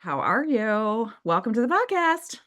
How are you? Welcome to the podcast.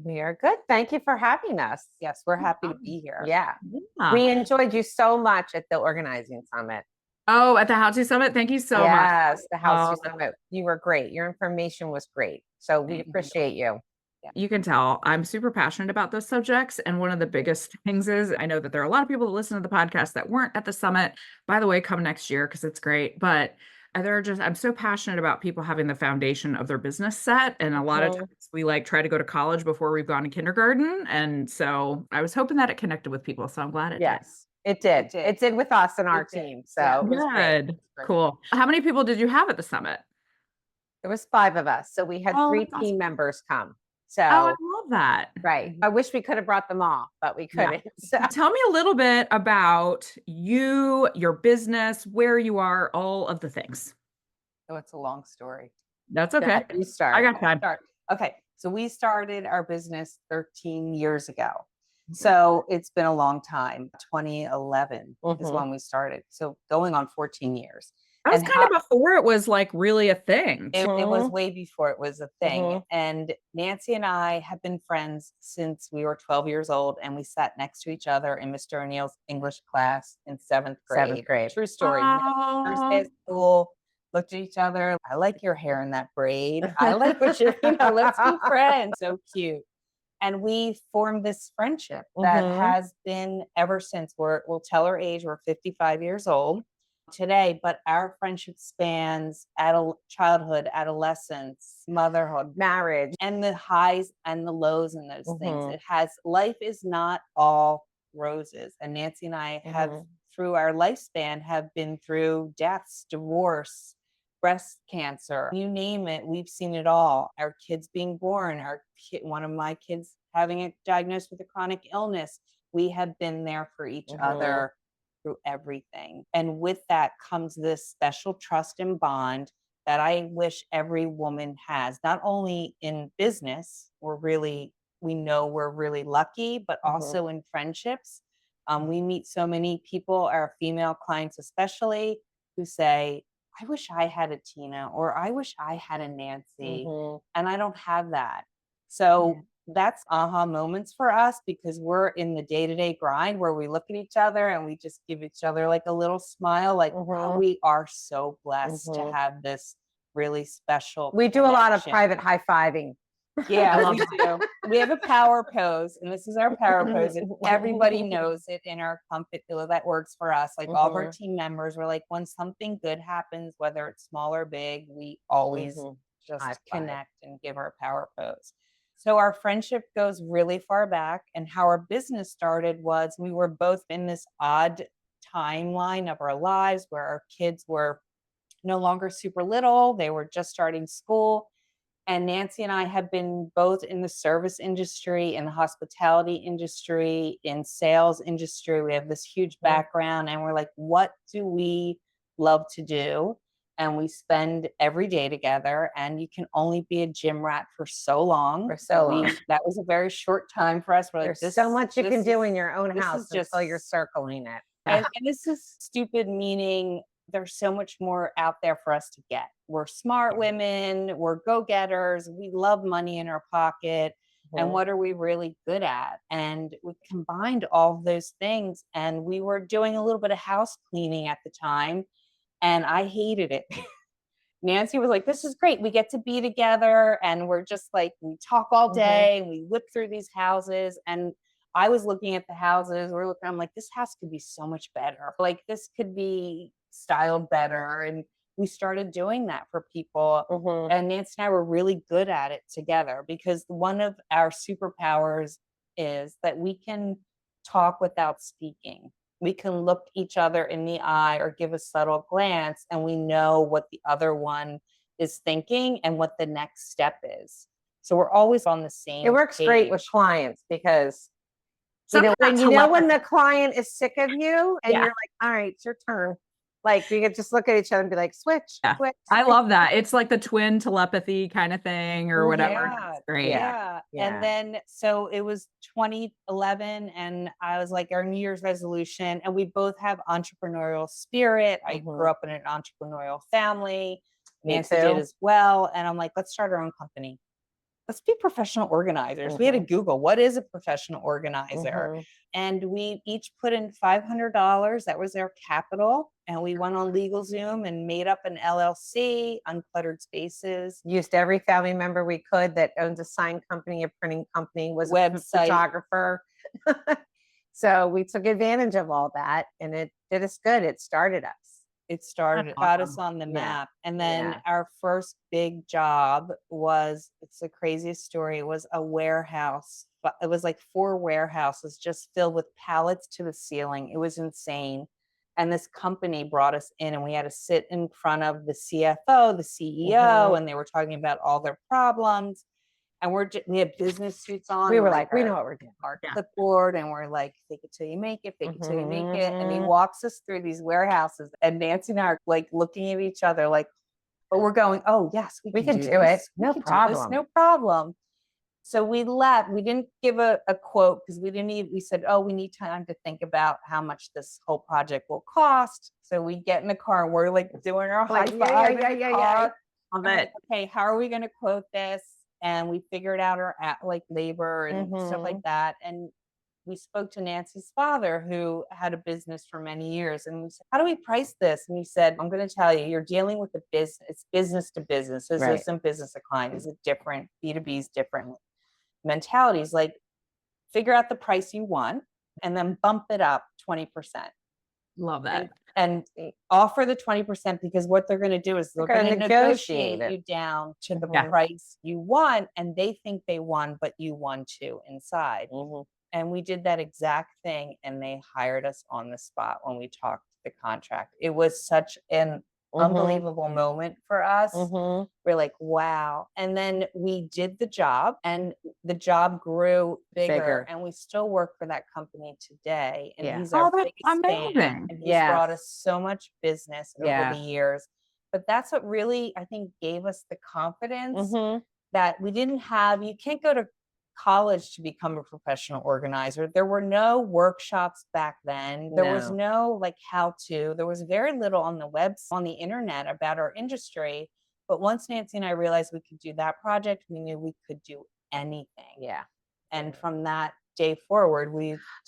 We are good. Thank you for having us. Yes, we're happy to be here. Yeah. Yeah. We enjoyed you so much at the organizing summit. Oh, at the How To Summit. Thank you so much. Yes, the House Oh, You Summit. You were great. Your information was great. So we thank you. appreciate you. Yeah. You can tell I'm super passionate about those subjects. And one of the biggest things is I know that there are a lot of people that listen to the podcast that weren't at the summit. By the way, come next year because it's great. But I'm so passionate about people having the foundation of their business set. And a lot of Mhm. times we like try to go to college before we've gone to kindergarten. And so I was hoping that it connected with people. So I'm glad it did. Yes, it did. It did with us and our team. So Yeah. it was great. Good. Cool. How many people did you have at the summit? There was 5 of us. So we had Oh, 3 that's team awesome. members come. Oh, I So love that. right. I wish we could have brought them all, but we Yeah. couldn't. So Tell me a little bit about you, your business, where you are, all of the things. So it's a long story. That's okay. you I start. got time. Okay. So we started our business 13 years ago. So it's been a long time. 2011 is Mhm. when we started. So going on 14 years. That was And kind of before it was like really a thing. it was Mhm. way before it was a thing. Mhm. And Nancy and I have been friends since we were 12 years old, and we sat next to each other in Mr. O'Neill's English class in 7th grade. 7th grade. True story. First day Oh, of school, looked at each other. I like your hair in that braid. I like what let's be friends. So cute. And we formed this friendship that Mhm. has been ever since. We'll tell our age. We're 55 years old today, but our friendship spans childhood, adolescence, motherhood, Marriage. and the highs and the lows in those things. Mhm. It has life is not all roses. And Nancy and I have, Mhm. through our lifespan, have been through deaths, divorce, breast cancer, you name it, we've seen it all. Our kids being born, one of my kids having a diagnosed with a chronic illness. We have been there for each Mhm. other through everything. And with that comes this special trust and bond that I wish every woman has, not only in business, we know we're really lucky, but Mhm. also in friendships. We meet so many people, our female clients especially, who say, I wish I had a Tina, or I wish I had a Nancy, Mhm. and I don't have that. So that's aha moments for us because we're in the day-to-day grind where we look at each other and we just give each other like a little smile, like, wow, Mhm. we are so blessed to Mhm. have this really special We do a lot of connection. private high-fiving. I Yeah, love we do. We have a power pose, and this is our power pose, and everybody knows it in our company that works for us. Like all of our Mhm. team members, we're like, when something good happens, whether it's small or big, we always Mhm. just High five. connect and give our power pose. So our friendship goes really far back, and how our business started was we were both in this odd timeline of our lives where our kids were no longer super little, they were just starting school. And Nancy and I have been both in the service industry, in the hospitality industry, in sales industry. We have this huge background, and we're like, what do we love to do? And we spend every day together, and you can only be a gym rat for so long. For so long. That was a very short time for us. We're like, There's so much you this can do is- in your own this house is just until you're circling it. and this is stupid, meaning there's so much more out there for us to get. We're smart women, we're go-getters, we love money in our pocket. And Mhm. what are we really good at? And we combined all of those things. And we were doing a little bit of house cleaning at the time, and I hated it. Nancy was like, this is great. We get to be together and we're just like, we talk all day and we whip through these houses. And I was looking at the houses, I'm like, this house could be so much better. Like, this could be styled better. And we started doing that for people. Mhm. And Nancy and I were really good at it together because one of our superpowers is that we can talk without speaking. We can look each other in the eye or give a subtle glance, and we know what the other one is thinking and what the next step is. So we're always on the same It works great with page. clients because something when about when the client is sick of you and Yeah. you're like, all right, it's your turn. Like you could just look at each other and be like, switch, Yeah. switch. I love that. It's like the twin telepathy kind of thing or whatever. Yeah, It's great. yeah. Yeah. And then so it was 2011, and I was like, our New Year's resolution, and we both have entrepreneurial spirit. I grew up in an entrepreneurial family. Me Nancy did too. as well. And I'm like, let's start our own company. Let's be professional organizers. We had to Google, what is a professional organizer? And we each put in $500. That was our capital. And we went on LegalZoom and made up an LLC, Uncluttered Spaces. Used every family member we could that owns a sign company, a printing company, was a Website. photographer. So we took advantage of all that, and it did us good. It started us. It started, got us on the map. And then our first big job was, it's the craziest story. It was a warehouse, but it was like 4 warehouses just filled with pallets to the ceiling. It was insane. And this company brought us in, and we had to sit in front of the CFO, the CEO, and they were talking about all their problems. And we had business suits on. We were like, we know what we're doing. Our clipboard, and we're like, fake it till you make it, fake it till you make it. And he walks us through these warehouses, and Nancy and I are like looking at each other like, but we're going, oh yes, we can do it. No problem. No problem. So we left. We didn't give a quote because we said, oh, we need time to think about how much this whole project will cost. So we get in the car, and we're like doing our high five. Love it. Okay, how are we going to quote this? And we figured out our labor and stuff like that. And we spoke to Nancy's father, who had a business for many years. And we said, how do we price this? And he said, I'm going to tell you, you're dealing with a business. It's business to business. This isn't business to client. It's different. B2B is different mentalities. Like, figure out the price you want and then bump it up 20%. Love that. And offer the 20%, because what they're going to do is they're going to negotiate you down to the price you want. And they think they won, but you won too inside. And we did that exact thing. And they hired us on the spot when we talked the contract. It was such an unbelievable moment for us. We're like, wow. And then we did the job, and the job grew bigger. And we still work for that company today. And he's our biggest fan. And he's brought us so much business over the years. But that's what really, I think, gave us the confidence that we didn't have. You can't go to college to become a professional organizer. There were no workshops back then. There was no how to. There was very little on the internet about our industry. But once Nancy and I realized we could do that project, we knew we could do anything. And from that day forward,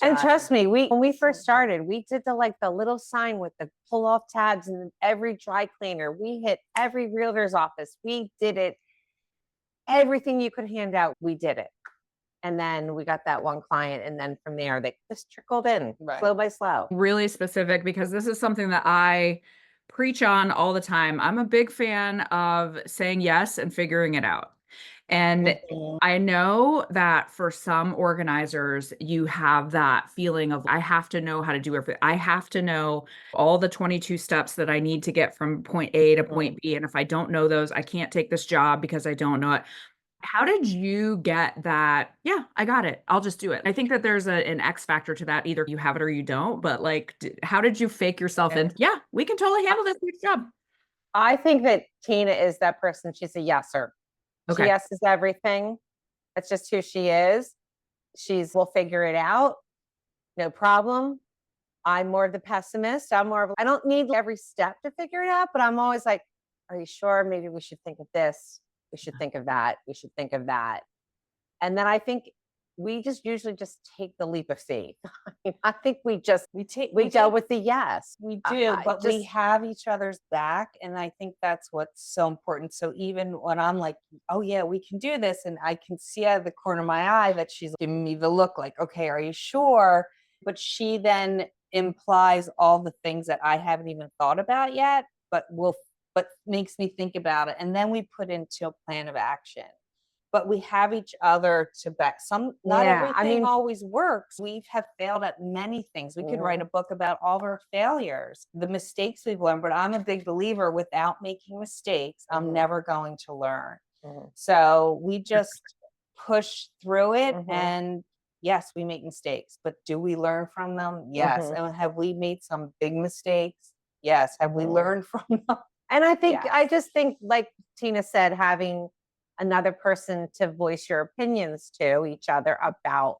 and trust me, when we first started, we did the little sign with the pull off tabs in every dry cleaner. We hit every realtor's office. We did it. Everything you could hand out, we did it. And then we got that one client. And then from there, they just trickled in slow by slow. Really specific, because this is something that I preach on all the time. I'm a big fan of saying yes and figuring it out. And I know that for some organizers, you have that feeling of, I have to know how to do everything. I have to know all the 22 steps that I need to get from point A to point B. And if I don't know those, I can't take this job because I don't know it. How did you get that? Yeah, I got it. I'll just do it. I think that there's an X factor to that. Either you have it or you don't. But how did you fake yourself in? Yeah, we can totally handle this next job. I think that Tina is that person. She's a yeser. She yeses everything. That's just who she is. We'll figure it out. No problem. I'm more of the pessimist. I don't need every step to figure it out, but I'm always like, are you sure? Maybe we should think of this. We should think of that. We should think of that. And then I think we just usually just take the leap of faith. I think we dealt with the yes. We do, but we have each other's back. And I think that's what's so important. So even when I'm like, oh yeah, we can do this. And I can see out of the corner of my eye that she's giving me the look like, okay, are you sure? But she then implies all the things that I haven't even thought about yet, but makes me think about it. And then we put into a plan of action. But we have each other to back. Not everything always works. We have failed at many things. We could write a book about all of our failures, the mistakes we've learned. But I'm a big believer, without making mistakes, I'm never going to learn. So we just push through it. And yes, we make mistakes, but do we learn from them? Yes. And have we made some big mistakes? Yes. Have we learned from them? And I just think, like Tina said, having another person to voice your opinions to each other about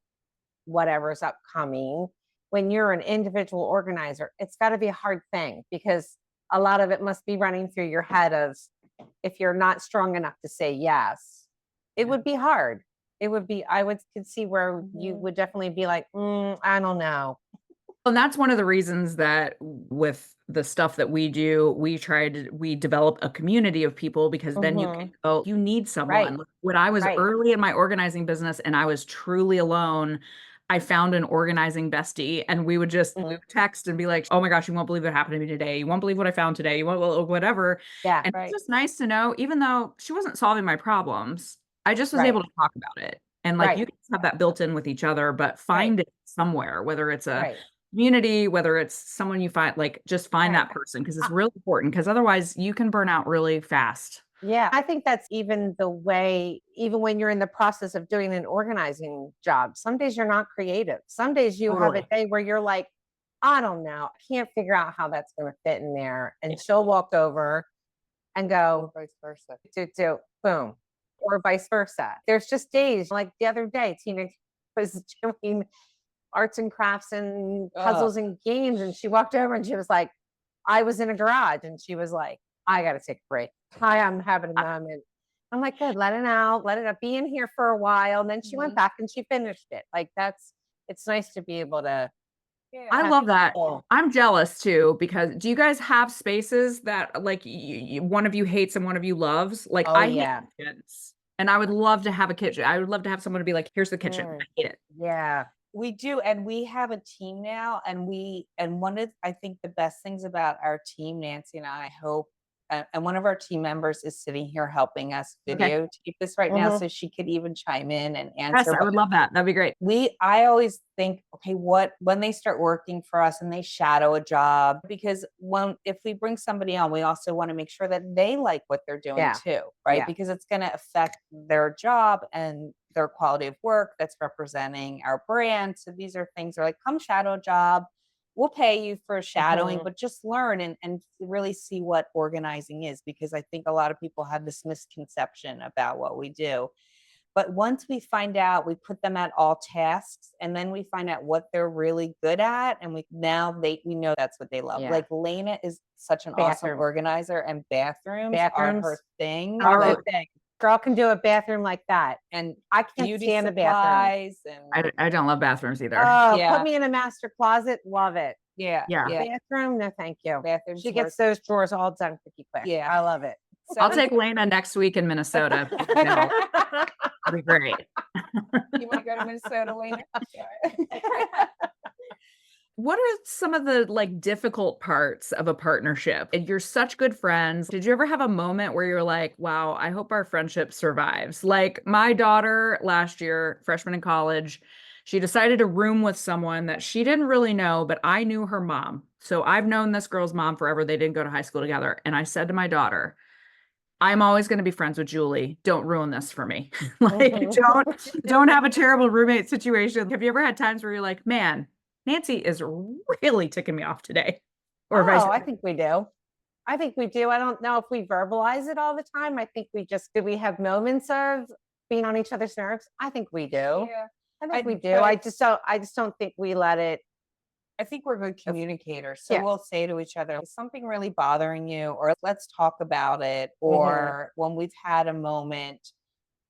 whatever's upcoming. When you're an individual organizer, it's got to be a hard thing, because a lot of it must be running through your head of, if you're not strong enough to say yes, it would be hard. It would be, could see where you would definitely be like, I don't know. And that's one of the reasons that with the stuff that we do, we develop a community of people, because then you can go, you need someone. Right. When I was Right. early in my organizing business and I was truly alone, I found an organizing bestie, and we would just text and be like, oh my gosh, you won't believe what happened to me today. You won't believe what I found today. You won't, whatever. Yeah. And it's just nice to know, even though she wasn't solving my problems, I just was able to talk about it. And like you can have that built in with each other, but find it somewhere, whether it's a community, whether it's someone you find, like just find that person, because it's really important, because otherwise you can burn out really fast. Yeah, I think that's even the way, even when you're in the process of doing an organizing job, some days you're not creative. Some days you have a day where you're like, I don't know, I can't figure out how that's going to fit in there. And she'll walk over and go, Or vice versa. do, boom, or vice versa. There's just days, like the other day, Tina was doing arts and crafts and puzzles and games, and she walked over and she was like, I was in a garage, and she was like, I got to take a break. Hi, I'm having a moment. I'm like, good, let it out, be in here for a while. And then she went back and she finished it. Like it's nice to be able to. I love that. I'm jealous too, because do you guys have spaces that like one of you hates and one of you loves? Like I hate kitchens, and I would love to have a kitchen. I would love to have someone to be like, here's the kitchen. I hate it. Yeah. We do, and we have a team now, and one of, I think, the best things about our team, Nancy and I hope, and one of our team members is sitting here helping us videotape this right now, so she could even chime in and answer. Yes, I would love that. That'd be great. I always think, okay, when they start working for us and they shadow a job, because if we bring somebody on, we also want to make sure that they like what they're doing too, right? Yeah. Because it's going to affect their job and their quality of work that's representing our brand. So these are things that are like, come shadow a job. We'll pay you for shadowing, but just learn and really see what organizing is, because I think a lot of people have this misconception about what we do. But once we find out, we put them at all tasks, and then we find out what they're really good at, and we know that's what they love. Yeah. Like Lena is such an awesome organizer, and bathrooms are her thing. Our thing. Girl can do a bathroom like that, and I can't stand the bathroom. I don't love bathrooms either. Oh, put me in a master closet, love it. Yeah. Bathroom, no, thank you. Bathroom. She gets those drawers all done pretty quick. Yeah, I love it. So I'll take Lena next week in Minnesota. That'll be great. You want to go to Minnesota, Lena? What are some of the like difficult parts of a partnership? And you're such good friends. Did you ever have a moment where you're like, wow, I hope our friendship survives? Like my daughter last year, freshman in college, she decided to room with someone that she didn't really know, but I knew her mom. So I've known this girl's mom forever. They didn't go to high school together. And I said to my daughter, I'm always going to be friends with Julie. Don't ruin this for me. Like, don't have a terrible roommate situation. Have you ever had times where you're like, man, Nancy is really ticking me off today? Or I think we do. I don't know if we verbalize it all the time. I think do we have moments of being on each other's nerves? I think we do. Yeah. I think we do. I just don't think we let it. I think we're good communicators. So we'll say to each other, is something really bothering you? Or let's talk about it. Or when we've had a moment,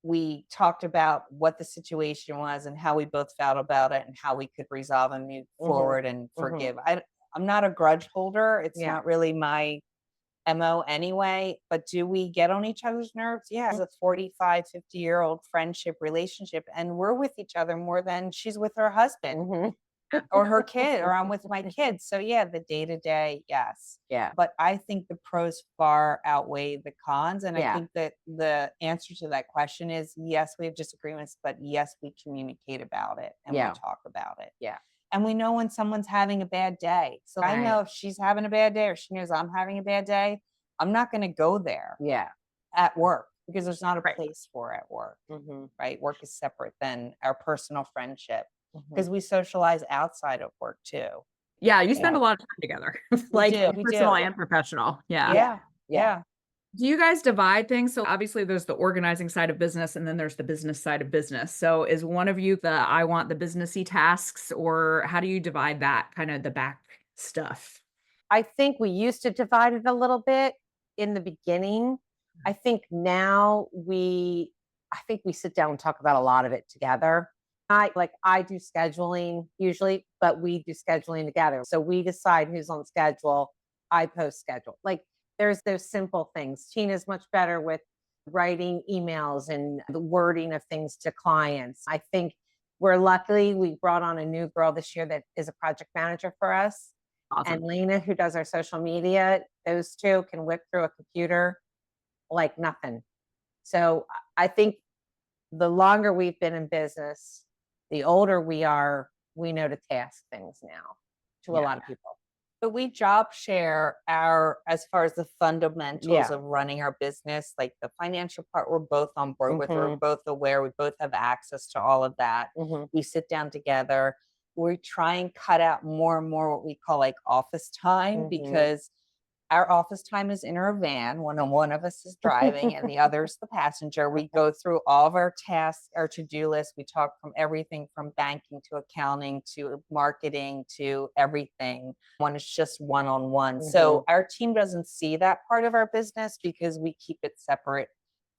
we talked about what the situation was and how we both felt about it and how we could resolve and move forward and forgive. I'm not a grudge holder. It's not really my MO anyway, but do we get on each other's nerves? Yeah. It's a 45, 50-year-old friendship relationship, and we're with each other more than she's with her husband or her kid, or I'm with my kids. So yeah, the day-to-day, yes. Yeah. But I think the pros far outweigh the cons. And I think that the answer to that question is yes, we have disagreements, but yes, we communicate about it and we talk about it. Yeah. And we know when someone's having a bad day. So I know if she's having a bad day or she knows I'm having a bad day, I'm not going to go there at work, because there's not a place for it at work, right? Work is separate than our personal friendship, because we socialize outside of work too. Yeah, you spend a lot of time together, like personal and professional. Yeah. Do you guys divide things? So obviously there's the organizing side of business, and then there's the business side of business. So is one of you I want the businessy tasks, or how do you divide that kind of the back stuff? I think we used to divide it a little bit in the beginning, I think now I think we sit down and talk about a lot of it together. I do scheduling usually, but we do scheduling together. So we decide who's on schedule. I post schedule. Like there's those simple things. Tina's much better with writing emails and the wording of things to clients. I think we're lucky we brought on a new girl this year that is a project manager for us. Awesome. And Lena, who does our social media, those two can whip through a computer like nothing. So I think the longer we've been in business, the older we are, we know to task things now to a lot of people. But we job share as far as the fundamentals of running our business, like the financial part, we're both on board with, we're both aware, we both have access to all of that. We sit down together, we try and cut out more and more what we call like office time, because our office time is in our van when one of us is driving and the other's the passenger. We go through all of our tasks, our to-do list. We talk from everything from banking to accounting to marketing to everything. When it's just one-on-one. So our team doesn't see that part of our business because we keep it separate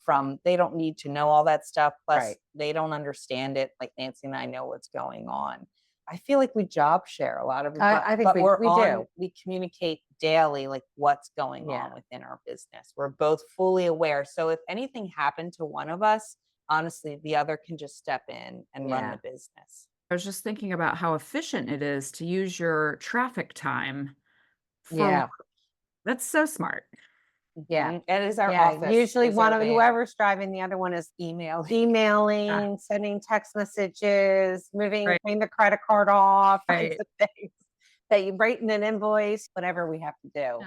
from, they don't need to know all that stuff. Plus they don't understand it. Like Nancy and I know what's going on. I feel like we job share a lot of it, I think we do. We communicate daily, like what's going on within our business. We're both fully aware. So if anything happened to one of us, honestly, the other can just step in and run the business. I was just thinking about how efficient it is to use your traffic time for that's so smart. Yeah. It is our office. Usually one of whoever's driving, the other one is emailing, sending text messages, moving, paying the credit card off, kinds of things that you writing an invoice, whatever we have to do.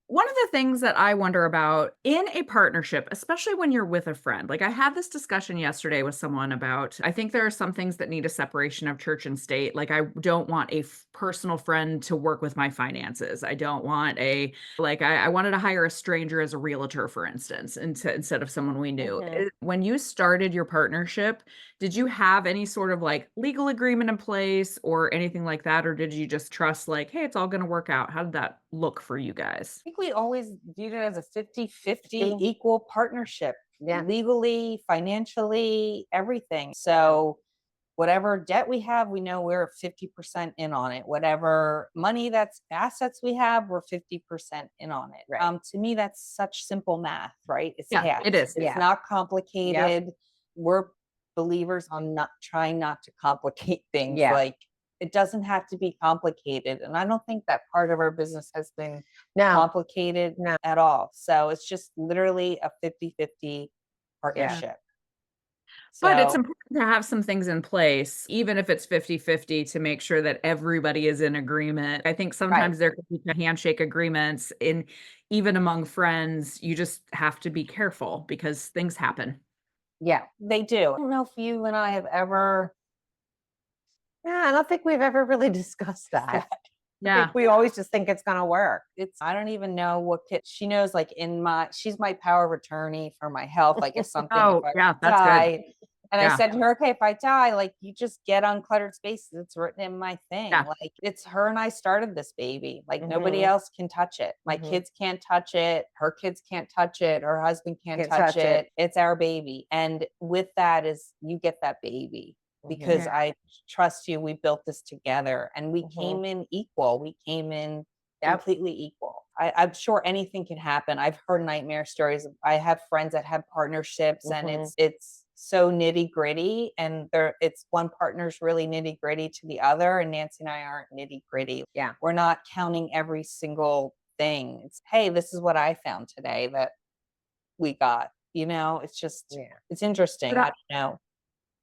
One of the things that I wonder about in a partnership, especially when you're with a friend, like I had this discussion yesterday with someone about, I think there are some things that need a separation of church and state. Like I don't want a personal friend to work with my finances. I don't want I wanted to hire a stranger as a realtor, for instance, instead of someone we knew. When you started your partnership, did you have any sort of like legal agreement in place or anything like that? Or did you just trust like, hey, it's all going to work out? How did that look for you guys? I think we always viewed it as a 50-50 equal partnership, legally, financially, everything. So whatever debt we have, we know we're 50% in on it. Whatever money that's assets we have, we're 50% in on it. To me, that's such simple math, right? It's it is. It's not complicated. We're believers on not trying not to complicate things. Like it doesn't have to be complicated. And I don't think that part of our business has been complicated at all. So it's just literally a 50-50 partnership. But it's important to have some things in place, even if it's 50-50, to make sure that everybody is in agreement. I think sometimes there could be handshake agreements even among friends. You just have to be careful because things happen. Yeah, they do. I don't know if you and I have ever. Yeah, I don't think we've ever really discussed that. I think we always just think it's going to work. I don't even know what she knows, like she's my power of attorney for my health. Like if something, that's die, good. And I said to her, okay, if I die, like you just get Uncluttered Spaces. It's written in my thing. Like it's her and I started this baby. Like nobody else can touch it. My kids can't touch it. Her kids can't touch it. Her husband can't touch it. It's our baby. And with that is you get that baby. Because I trust you, we built this together and we came in equal. We came in completely equal. I'm sure anything can happen. I've heard nightmare stories. I have friends that have partnerships and it's so nitty gritty and it's one partner's really nitty gritty to the other and Nancy and I aren't nitty gritty. We're not counting every single thing. It's, hey, this is what I found today that we got, it's just, it's interesting. I don't know.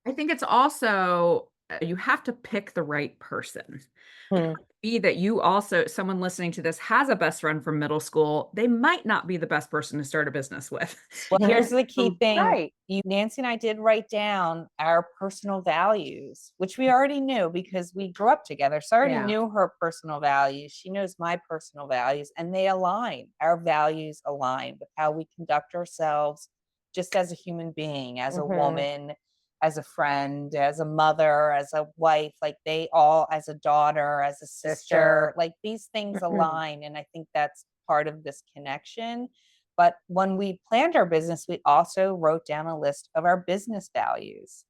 I think it's also, you have to pick the right person. It could be that you also, someone listening to this has a best friend from middle school. They might not be the best person to start a business with. Well, here's the key thing. Nancy and I did write down our personal values, which we already knew because we grew up together. So I already knew her personal values. She knows my personal values and they align. Our values align with how we conduct ourselves just as a human being, as a woman, as a friend, as a mother, as a wife, like they all, as a daughter, as a sister, like these things align. And I think that's part of this connection. But when we planned our business, we also wrote down a list of our business values.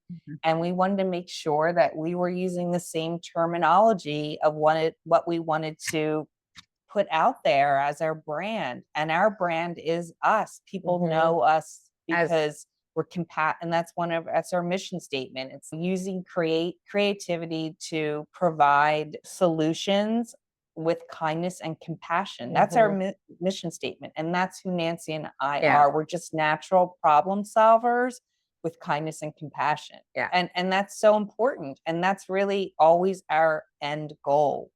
And we wanted to make sure that we were using the same terminology of what we wanted to put out there as our brand. And our brand is us. People know us because we're and that's our mission statement. It's using creativity to provide solutions with kindness and compassion. That's our mission statement. And that's who Nancy and I are. We're just natural problem solvers with kindness and compassion. Yeah. And that's so important. And that's really always our end goal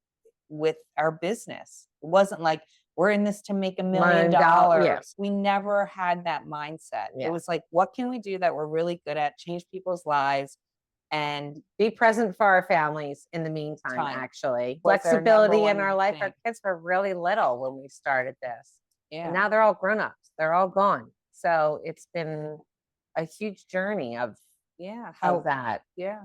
with our business. It wasn't like we're in this to make $1 million. Yeah. We never had that mindset. Yeah. It was like, what can we do that we're really good at, change people's lives, and be present for our families in the meantime, actually. Flexibility in our life. Our kids were really little when we started this. Yeah. And now they're all grown-ups. They're all gone. So it's been a huge journey of that. Yeah.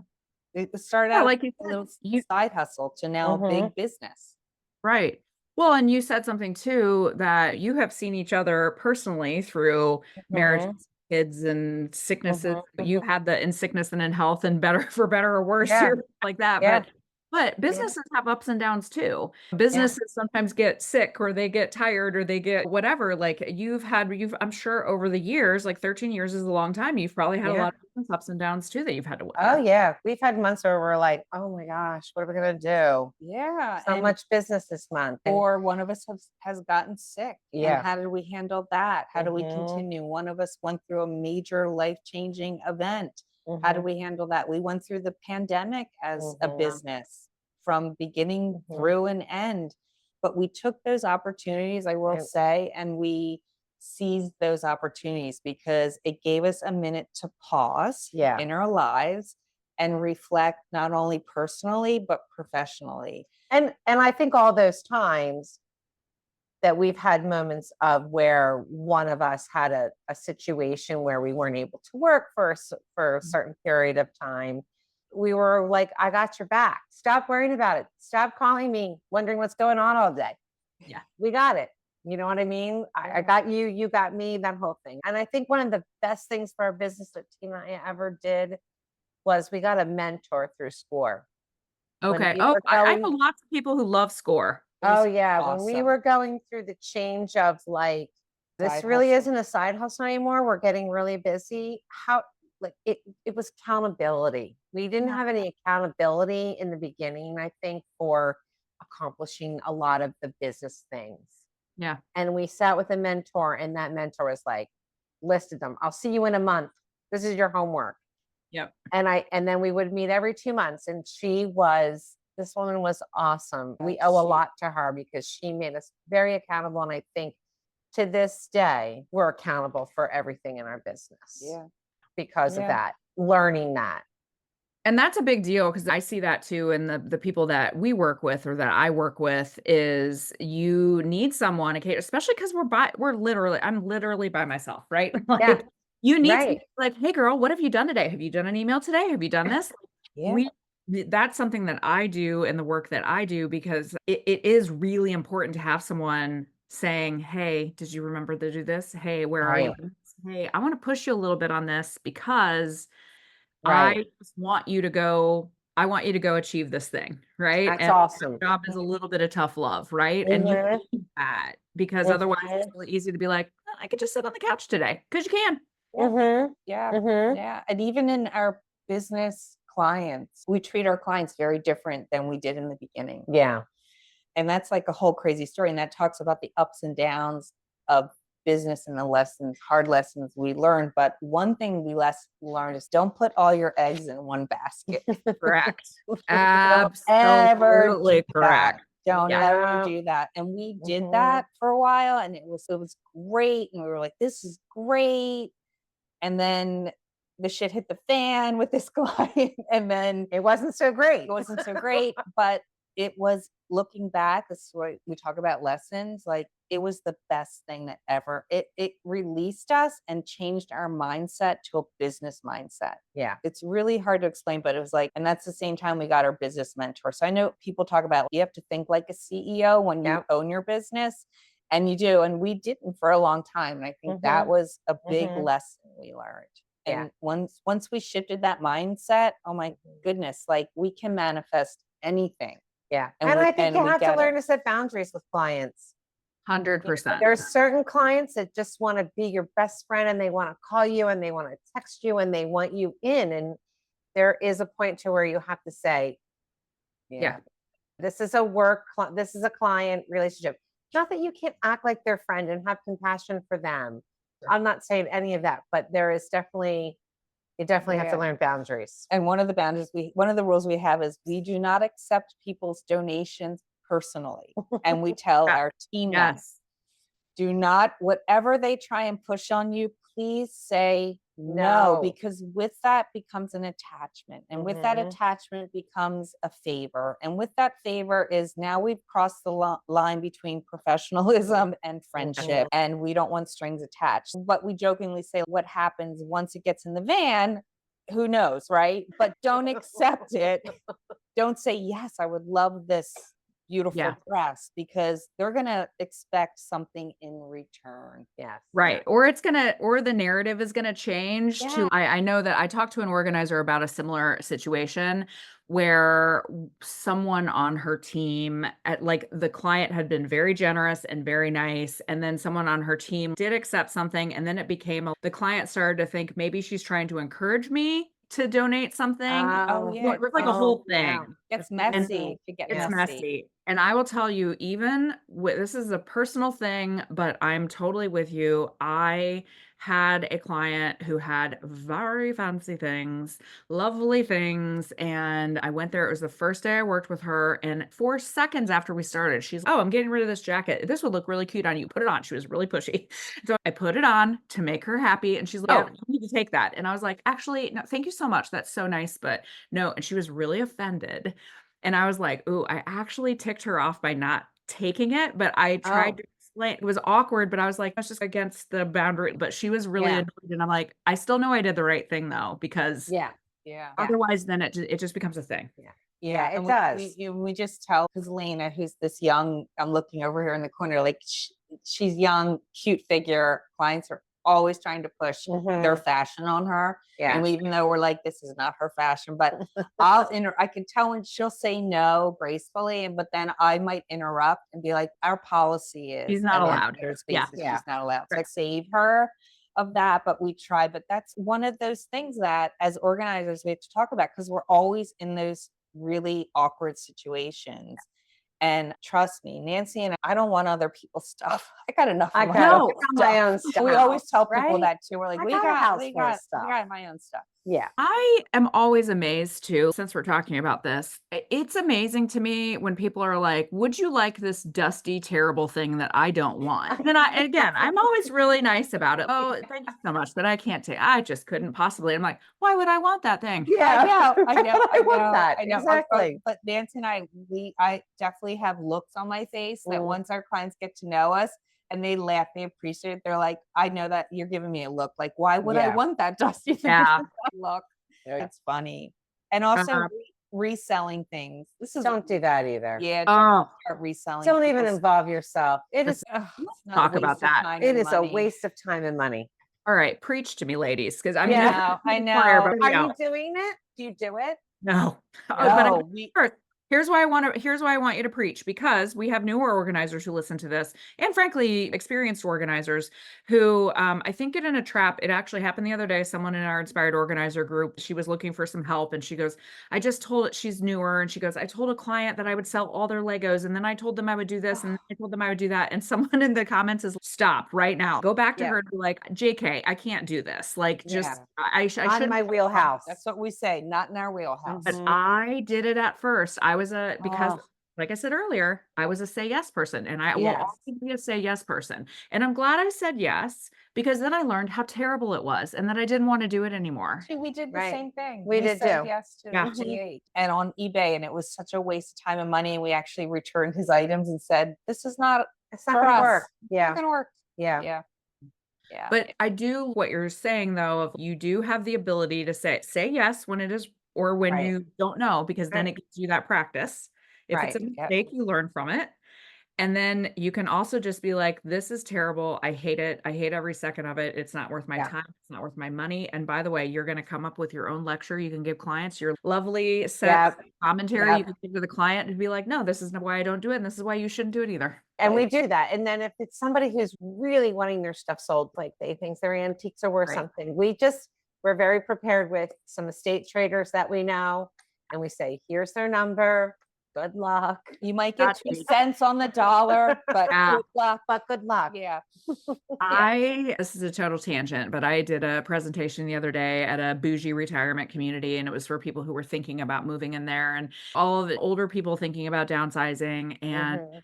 It started out like you a little side hustle to now a big business. Right. Well, and you said something too, that you have seen each other personally through marriages, kids, and sicknesses. You had the in sickness and in health, and for better or worse, here like that. Yeah. But businesses have ups and downs too. Businesses sometimes get sick, or they get tired, or they get whatever. Like I'm sure over the years, like 13 years is a long time. You've probably had a lot of business ups and downs too that you've had to weather. Oh yeah. We've had months where we're like, oh my gosh, what are we going to do? Yeah. So much business this month. Or one of us has gotten sick. Yeah. And how did we handle that? How do we continue? One of us went through a major life-changing event. How do we handle that? We went through the pandemic as a business from beginning through and end, but we took those opportunities, I will say, and we seized those opportunities because it gave us a minute to pause in our lives and reflect, not only personally, but professionally. And I think all those times that we've had moments of where one of us had a situation where we weren't able to work for a certain period of time, we were like, I got your back. Stop worrying about it. Stop calling me, wondering what's going on all day. Yeah. We got it. You know what I mean? I got you, you got me, that whole thing. And I think one of the best things for our business that Tina and I ever did was we got a mentor through SCORE. Okay. I know lots of people who love SCORE. Oh yeah. Awesome. When we were going through the change of like, this really isn't a side hustle anymore. We're getting really busy. It was accountability. We didn't have any accountability in the beginning, I think, for accomplishing a lot of the business things. Yeah. And we sat with a mentor, and that mentor was like, listed them. I'll see you in a month. This is your homework. Yep. And then we would meet every 2 months. And this woman was awesome. We owe a lot to her because she made us very accountable. And I think to this day, we're accountable for everything in our business. Yeah. Because of that, learning that. And that's a big deal, because I see that too. And the people that we work with, or that I work with, is you need someone, especially because I'm literally by myself, right? Like, you need to be like, hey girl, what have you done today? Have you done an email today? Have you done this? That's something that I do in the work that I do, because it is really important to have someone saying, hey, did you remember to do this? Hey, where are you? Hey, I want to push you a little bit on this, because I just want you to go achieve this thing. Right. That's awesome. Your job is a little bit of tough love. Right. And you need that, because otherwise it's really easy to be like, oh, I could just sit on the couch today, because you can. Yeah. And even in our business clients, we treat our clients very different than we did in the beginning. Yeah. And that's like a whole crazy story. And that talks about the ups and downs of business and the hard lessons we learned. But one thing we learned is don't put all your eggs in one basket. Correct. Absolutely correct. Don't ever do that. And we did that for a while, and it was great. And we were like, this is great. And then the shit hit the fan with this client, and then it wasn't so great. But it was, looking back, this is what we talk about, lessons. Like, it was the best thing that ever, it released us and changed our mindset to a business mindset. Yeah. It's really hard to explain, but it was like, and that's the same time we got our business mentor. So I know people talk about, you have to think like a CEO when you own your business. And you do. And we didn't for a long time. And I think that was a big lesson we learned. And once we shifted that mindset, oh my goodness, like we can manifest anything. Yeah. And I think you have to learn to set boundaries with clients. 100%. There are certain clients that just want to be your best friend and they want to call you and they want to text you and they want you in. And there is a point to where you have to say, this is this is a client relationship. Not that you can't act like their friend and have compassion for them. I'm not saying any of that, but there is definitely, you definitely have to learn boundaries. And one of the rules we have is we do not accept people's donations personally. And we tell our team members, do not, whatever they try and push on you, please say no, because with that becomes an attachment. And with that attachment becomes a favor. And with that favor is now we've crossed the line between professionalism and friendship. And we don't want strings attached. But we jokingly say what happens once it gets in the van, who knows, right? But don't accept it. Don't say, yes, I would love this beautiful dress, because they're going to expect something in return. Yes. Right. Or the narrative is going to change to, I know that I talked to an organizer about a similar situation where someone on her team like the client had been very generous and very nice. And then someone on her team did accept something. And then it became, the client started to think maybe she's trying to encourage me to donate something. It was like a whole thing. It's messy. It's messy. And I will tell you, even this is a personal thing, but I'm totally with you. I had a client who had very fancy things, lovely things. And I went there. It was the first day I worked with her. And 4 seconds after we started, she's, oh, I'm getting rid of this jacket. This would look really cute on you. Put it on. She was really pushy. So I put it on to make her happy. And she's like, oh, you need to take that. And I was like, actually, no, thank you so much. That's so nice. But no. And she was really offended. And I was like, ooh, I actually ticked her off by not taking it. But I tried to explain. It was awkward, but I was like, that's just against the boundary. But she was really annoyed. And I'm like, I still know I did the right thing, though, because otherwise then it just becomes a thing. Yeah, it does. We just tell, because Lena, who's this young, I'm looking over here in the corner, like she's young, cute figure. Clients are always trying to push their fashion on her. And even though we're like, this is not her fashion, but I can tell when she'll say no gracefully, but then I might interrupt and be like, our policy is she's not allowed. She's not allowed. So I save her of that, but we try. But that's one of those things that as organizers we have to talk about, because we're always in those really awkward situations. And trust me, Nancy and I don't want other people's stuff. I got enough of my own stuff. We always tell people that too. We're like, I got my own stuff. Yeah. I am always amazed too, since we're talking about this. It's amazing to me when people are like, would you like this dusty, terrible thing that I don't want? And then I'm always really nice about it. Oh, thank you so much, but I can't take, I just couldn't possibly. I'm like, why would I want that thing? Yeah, I know. I want that. I know. Exactly. But Nancy and I definitely have looks on my face that once our clients get to know us, and they laugh, they appreciate it. They're like, I know that you're giving me a look. Like, why would I want that dusty thing? Look, it's funny. And also reselling things. Don't do that either. Yeah, don't start reselling. Don't even involve yourself. It is. Talk about that. It is a waste of time and money. All right, preach to me, ladies, because I mean, I know. Are you doing it? Do you do it? No. But here's why I want you to preach, because we have newer organizers who listen to this, and frankly, experienced organizers who I think get in a trap. It actually happened the other day. Someone in our Inspired Organizer group, she was looking for some help, and she goes, I just told it, she's newer, and she goes, I told a client that I would sell all their Legos, and then I told them I would do this, and I told them I would do that. And someone in the comments is, stop right now. Go back to her and be like, JK, I can't do this. Like, just I not in my wheelhouse. That's what we say, not in our wheelhouse. But I did it at first. I was because like I said earlier, I was a say yes person, and I will always be a say yes person. And I'm glad I said yes, because then I learned how terrible it was and that I didn't want to do it anymore. Actually, we did the same thing. We did said too. Yes to G8 and on eBay, and it was such a waste of time and money. And we actually returned his items and said, this is not, it's not going to work. Yeah. It's not going to work. Yeah. But I do what you're saying though, of you do have the ability to say yes when it is, or when you don't know, because then it gives you that practice. If it's a mistake, you learn from it. And then you can also just be like, this is terrible. I hate it. I hate every second of it. It's not worth my Yeah. time. It's not worth my money. And by the way, you're going to come up with your own lecture. You can give clients your lovely set Yep. commentary. You Yep. can give to the client and be like, no, this is not why I don't do it. And this is why you shouldn't do it either. And we do that. And then if it's somebody who's really wanting their stuff sold, like they think their antiques are worth Right. something, we're very prepared with some estate traders that we know. And we say, here's their number. Good luck. You might get Gotcha. 2 cents on the dollar, but Yeah. good luck. But good luck. Yeah. This is a total tangent, but I did a presentation the other day at a bougie retirement community, and it was for people who were thinking about moving in there and all of the older people thinking about downsizing. And Mhm.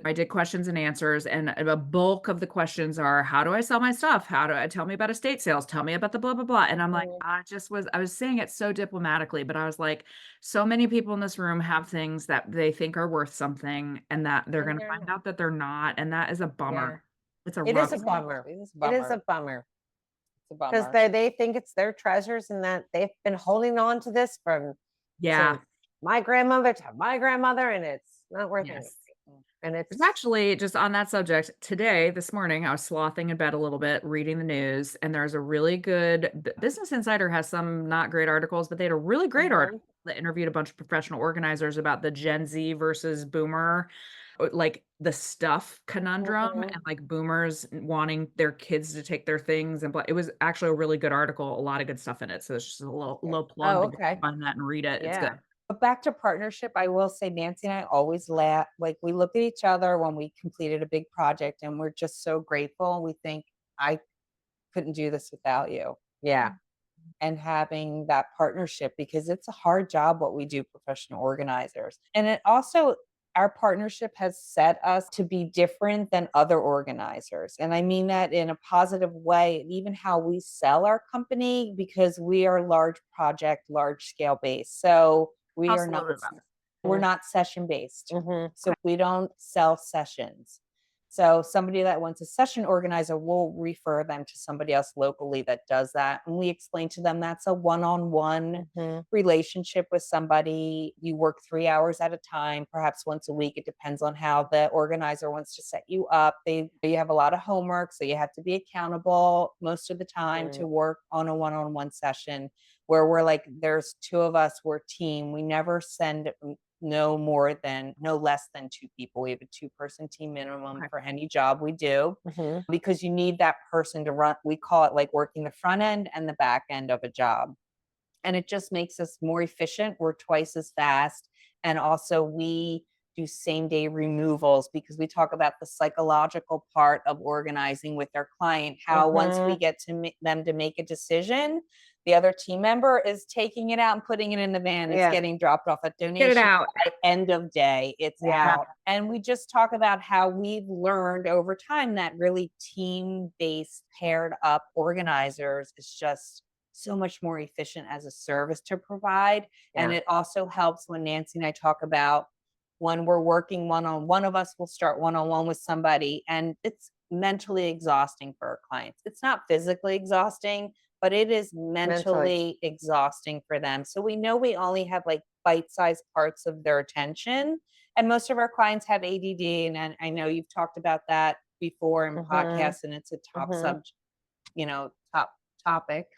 I did questions and answers, and a bulk of the questions are, how do I sell my stuff? How do I tell me about estate sales? Tell me about the blah, blah, blah. And I'm like, Mhm. I was saying it so diplomatically, but I was like, so many people in this room have things that they think are worth something and that they're And going to they're find not. out that they're not. And that is a Yeah. bummer. It's a It rough. is a bummer. It is a It bummer. is a bummer. It's a Because bummer. they think it's their treasures and that they've been holding on to this from Yeah. since my grandmother to my grandmother, and it's not worth Yes. anything. And it's It's actually just on that subject. Today, this morning, I was slothing in bed a little bit, reading the news, and there's a really good Business Insider has some not great articles, but they had a really great article that interviewed a bunch of professional organizers about the Gen Z versus Boomer, like the stuff conundrum, Mhm. and like boomers wanting their kids to take their things. And it was actually a really good article, a lot of good stuff in it. So it's just a little plug Oh, to go okay. find that and read it. It's good. Yeah. But back to partnership, I will say Nancy and I always laugh. Like we look at each other when we completed a big project and we're just so grateful. We think, I couldn't do this without you. Yeah. And having that partnership, because it's a hard job what we do, professional organizers. And it also, our partnership has set us to be different than other organizers. And I mean that in a positive way, and even how we sell our company, because we are large project, large scale based. So we Tell us are a not, little bit about we're not session based. Mhm. So we don't sell sessions. So somebody that wants a session organizer, will refer them to somebody else locally that does that. And we explain to them that's a one-on-one Mhm. relationship with somebody. You work 3 hours at a time, perhaps once a week. It depends on how the organizer wants to set you up. You have a lot of homework, so you have to be accountable most of the time to work on a one-on-one session where we're like, there's 2 of us, we're a team. We never send no less than 2 people. We have a 2-person team minimum for any job we do, Mhm. because you need that person to run. We call it like working the front end and the back end of a job. And it just makes us more efficient. We're twice as fast. And also we do same day removals, because we talk about the psychological part of organizing with our client, how once we get to them to make a decision, the other team member is taking it out and putting it in the van. It's getting dropped off at donation. Get it out. At end of day, it's out. And we just talk about how we've learned over time that really team-based, paired up organizers is just so much more efficient as a service to provide. And it also helps when Nancy and I talk about when we're working one of us will start one-on-one with somebody, and it's mentally exhausting for our clients. It's not physically exhausting, but it is mentally exhausting for them. So we know we only have like bite-sized parts of their attention. And most of our clients have ADD. And I know you've talked about that before in podcasts, and it's a top subject,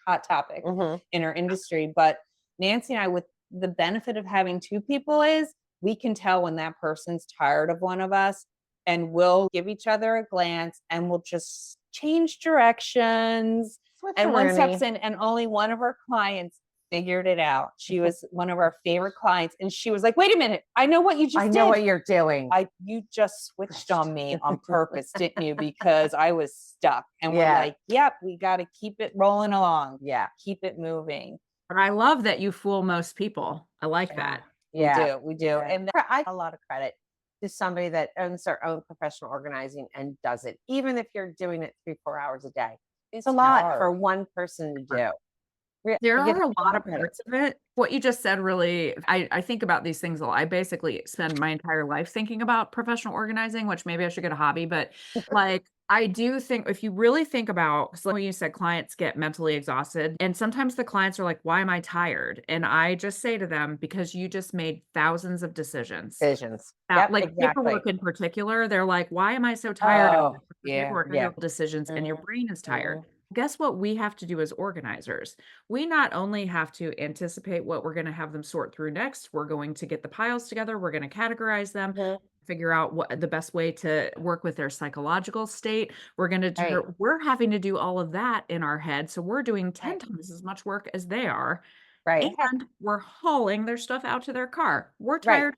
hot topic in our industry. But Nancy and I, with the benefit of having 2 people, is we can tell when that person's tired of one of us, and we'll give each other a glance and we'll just change directions. And one steps in, and only one of our clients figured it out. She was one of our favorite clients, and she was like, wait a minute, I know what you just did. I know what you're doing. You just switched on me on purpose, didn't you? Because I was stuck. And we're like, yep, we got to keep it rolling along. Yeah. Keep it moving. But I love that you fool most people. I like that. We do. And I a lot of credit to somebody that owns their own professional organizing and does it, even if you're doing it 3-4 hours a day. It's a lot for one person to do. There are a lot of parts of it What you just said really, I think about these things a lot. I basically spend my entire life thinking about professional organizing, which maybe I should get a hobby, but like I do think if you really think about, because like you said, clients get mentally exhausted. And sometimes the clients are like, why am I tired? And I just say to them, because you just made thousands of decisions. Decisions. Yep, Like exactly. paperwork in particular, they're like, why am I so tired of Oh, yeah. paperwork and Yeah. decisions and your Mhm. brain is tired? Mhm. Guess what we have to do as organizers? We not only have to anticipate what we're going to have them sort through next, we're going to get the piles together, we're going to categorize them, Mhm. figure out what the best way to work with their psychological state. We're going to Right. we're having to do all of that in our head. So we're doing 10 Right. times as much work as they are. Right. And we're hauling their stuff out to their car. We're Right. tired.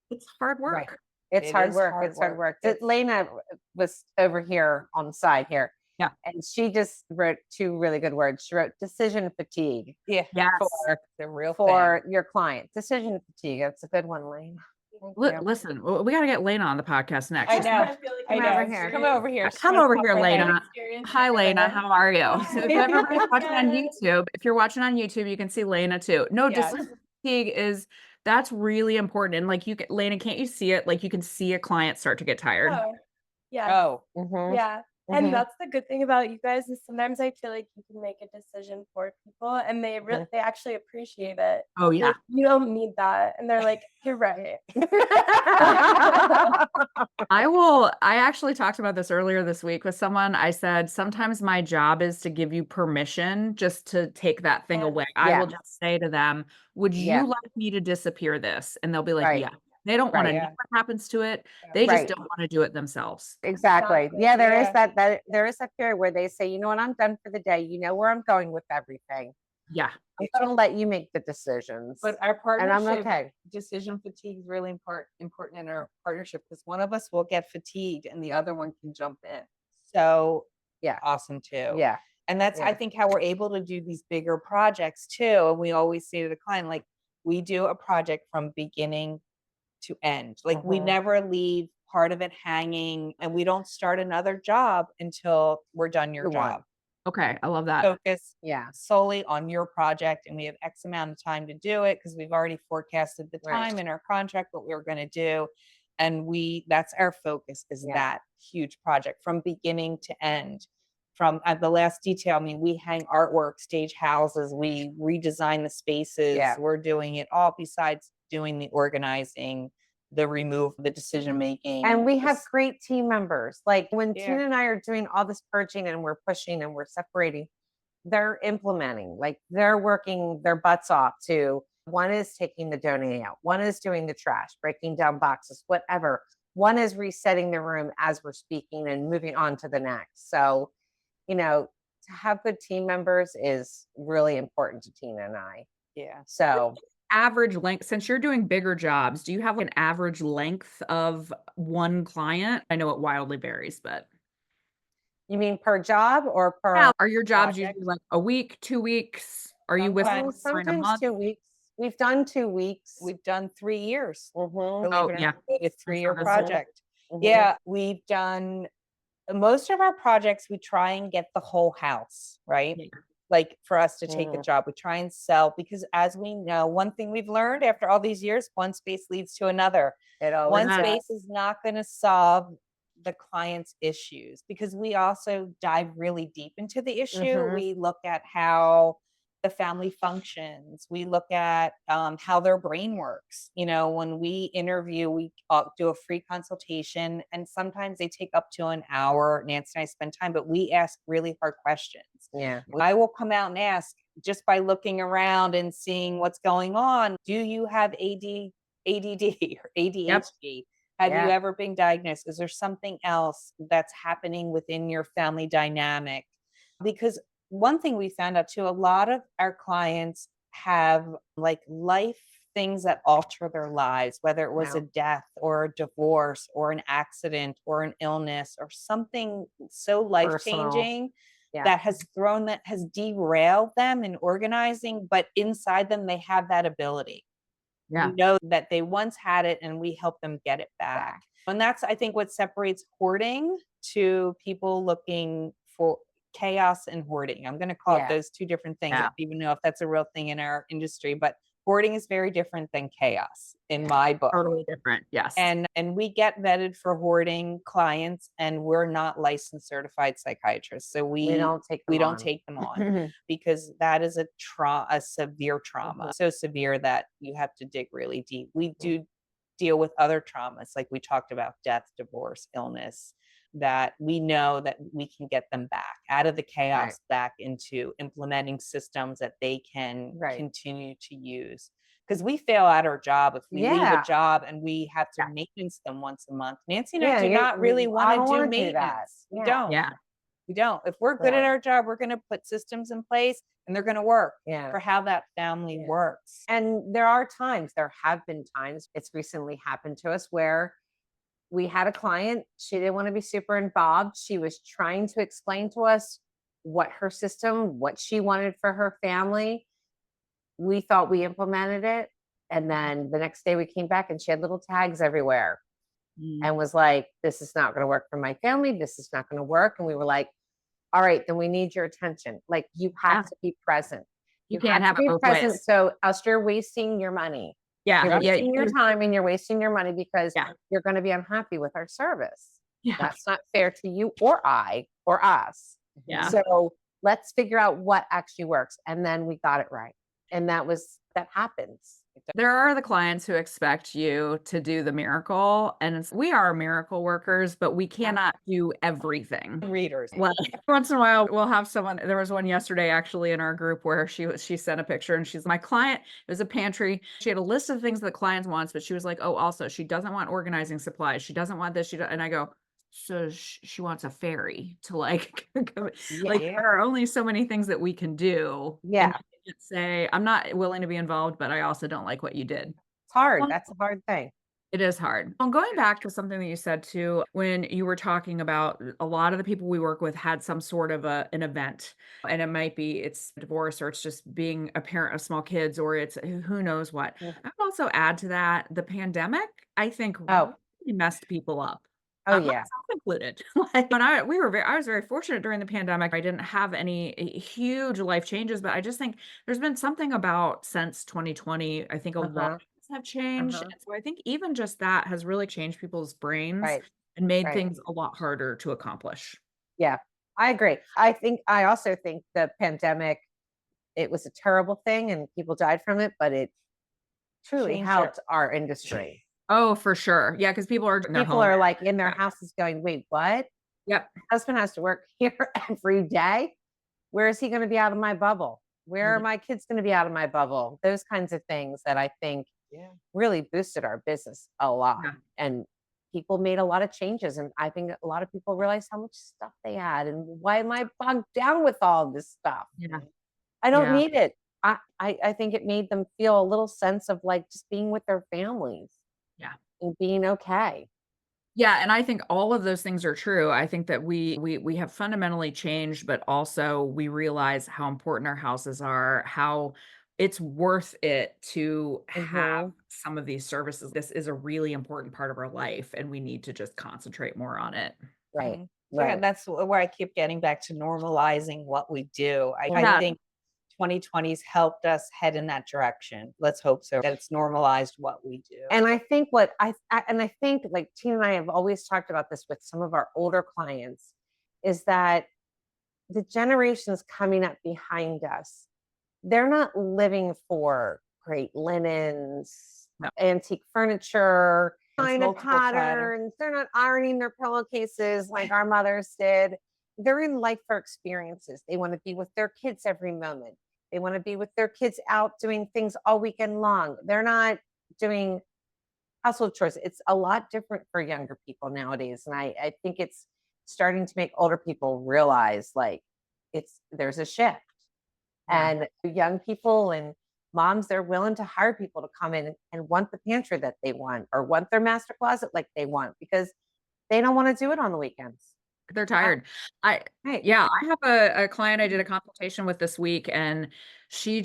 It's hard Right. work. It's It hard is work. hard It's hard work. work. Lena was over here on the side here. Yeah. And she just wrote 2 really good words. She wrote decision fatigue Yeah. Yes. for The real for your client. Decision fatigue. That's a good one, Lena. Thank you. Listen, we got to get Lena on the podcast next. I She's know. gonna- I Come know. over here. Come over here. Come over here, Lena. Hi, Lena. How are you? Hi. So if everybody's watching on YouTube, if you're watching on YouTube, you can see Lena too. No, Yes. decision fatigue that's really important. And like Lena, can't you see it? Like you can see a client start to get tired. Oh, yeah. Oh, Mhm. Yeah. Mhm. And that's the good thing about you guys is sometimes I feel like you can make a decision for people and they really they actually appreciate it. Oh yeah. Like, you don't need that. And they're like, you're right. I actually talked about this earlier this week with someone. I said, sometimes my job is to give you permission just to take that thing Yeah. away. I Yeah. will just say to them, would Yeah. you like me to disappear this? And they'll be like, Right. yeah. They don't want to Right. know what happens to it. They Right. just don't want to do it themselves. Exactly. Exactly. Yeah, there is Yeah. that there is that period where they say, you know what, I'm done for the day. You know where I'm going with everything. Yeah. I'm gonna let you make the decisions. but our and I'm partnership okay. decision fatigue is really important in our partnership because one of us will get fatigued and the other one can jump in. So Yeah. awesome too. Yeah. And that's, I Yeah. think, how we're able to do these bigger projects too. And we always say to the client, like, we do a project from beginning to end. Like, we Mhm. never leave part of it hanging and we don't start another job until we're done your The one. job. Okay. I love that. Focus Yeah. solely on your project and we have X amount of time to do it because we've already forecasted the Right. time in our contract what we were going to do. And that's our focus is Yeah. that huge project from beginning to end. From at the last detail, I mean, we hang artwork, stage houses, we redesign the spaces. Yeah. We're doing it all besides doing the organizing, the the decision making. And we have great team members. Like when Yeah. Tina and I are doing all this purging and we're pushing and we're separating, they're implementing, like they're working their butts off to one is taking the donating out, one is doing the trash, breaking down boxes, whatever. One is resetting the room as we're speaking and moving on to the next. So, to have good team members is really important to Tina and I. Yeah. So Average length, since you're doing bigger jobs, do you have an average length of one client? I know it wildly varies, but you mean per job or per? yeah, are your jobs project? usually like a week, 2 weeks? Are you with Sometimes- them for a Sometimes month? 2 weeks. We've done 2 weeks. We've done 3 years. Mhm. Believe Oh, it or yeah. not, a 3-year that's- project. Mhm. Yeah, we've done most of our projects, we try and get the whole house, right? Yeah. Like for us to take a Mhm. job, we try and sell because as we know, one thing we've learned after all these years, one space leads to another. It always One does. space is not going to solve the client's issues because we also dive really deep into the issue. Mhm. We look at how the family functions. We look at how their brain works. When we interview, we do a free consultation, and sometimes they take up to an hour. Nancy and I spend time, but we ask really hard questions. Yeah. I will come out and ask just by looking around and seeing what's going on. Do you have ADD or ADHD? Have Yeah. you ever been diagnosed? Is there something else that's happening within your family dynamic? Because one thing we found out too, a lot of our clients have like life things that alter their lives, whether it was Wow. a death or a divorce or an accident or an illness or something so life changing Yeah. that has derailed them in organizing, but inside them they have that ability. Yeah. We know that they once had it and we help them get it back. And that's, I think, what separates hoarding to people looking for chaos and hoarding. I'm going to call it Yeah. those two different things. I Yeah. don't even know if that's a real thing in our industry, but Hoarding is very different than chaos in my book. Totally different. Yes. And we get vetted for hoarding clients, and we're not licensed certified psychiatrists. So we don't take them on because that is a severe trauma. So severe that you have to dig really deep. We do deal with other traumas, like we talked about death, divorce, illness, that we know that we can get them back out of the chaos, back into implementing systems that they can continue to use. Because we fail at our job if we leave a job and we have to maintenance them once a month. Nancy and I do not really want to do maintenance. We don't. Yeah. We don't. If we're good at our job, we're going to put systems in place and they're going to work for how that family works. And there have been times, it's recently happened to us where we had a client, she didn't want to be super involved. She was trying to explain to us what she wanted for her family. We thought we implemented it. And then the next day we came back and she had little tags everywhere and was like, this is not going to work for my family. This is not going to work. And we were like, all right, then we need your attention. Like, you have to be present. You can't have it both present. ways. So else you're wasting your money. Yeah. You're wasting your time and you're wasting your money because you're going to be unhappy with our service. Yeah. That's not fair to you or I or us. Yeah. So let's figure out what actually works. And then we got it right. And that happens. There are the clients who expect you to do the miracle, and we are miracle workers, but we cannot do everything. Readers. Well, once in a while we'll have someone. There was one yesterday actually in our group where she sent a picture and she's my client. It was a pantry. She had a list of things that the client wants, but she was like, oh, also she doesn't want organizing supplies. She doesn't want this. And I go, so she wants a fairy to like there are only so many things that we can do. Yeah. Say I'm not willing to be involved, but I also don't like what you did. It's hard. That's a hard thing. It is hard. Well, going back to something that you said too, when you were talking about a lot of the people we work with had some sort of an event, and it might be it's divorce or it's just being a parent of small kids or it's who knows what. I would also add to that the pandemic, I think really messed people up. Oh myself included. Like when I was very fortunate during the pandemic. I didn't have any huge life changes, but I just think there's been something about since 2020. I think a lot of things have changed. And so I think even just that has really changed people's brains and made things a lot harder to accomplish. Yeah, I agree. I also think the pandemic, it was a terrible thing and people died from it, but it truly helped our industry. Oh, for sure. Yeah, because people are like in their houses going, wait, what? Yep. My husband has to work here every day. Where is he going to be out of my bubble? Where are my kids going to be out of my bubble? Those kinds of things that I think really boosted our business a lot. Yeah. And people made a lot of changes. And I think a lot of people realized how much stuff they had and why am I bogged down with all this stuff? Yeah. I don't need it. I think it made them feel a little sense of like just being with their families. Yeah. And being okay. Yeah. And I think all of those things are true. I think that we have fundamentally changed, but also we realize how important our houses are, how it's worth it to have some of these services. This is a really important part of our life and we need to just concentrate more on it. Right. Yeah, that's where I keep getting back to normalizing what we do. I think 2020's helped us head in that direction. Let's hope so. That it's normalized what we do. And I think I think like Tina and I have always talked about this with some of our older clients is that the generations coming up behind us, they're not living for great linens, antique furniture, China patterns. They're not ironing their pillowcases like our mothers did. They're in life for experiences. They want to be with their kids every moment. They want to be with their kids out doing things all weekend long. They're not doing household chores. It's a lot different for younger people nowadays. And I think it's starting to make older people realize like there's a shift. And young people and moms, they're willing to hire people to come in and want the pantry that they want or want their master closet like they want because they don't want to do it on the weekends. They're tired. I have a client I did a consultation with this week and She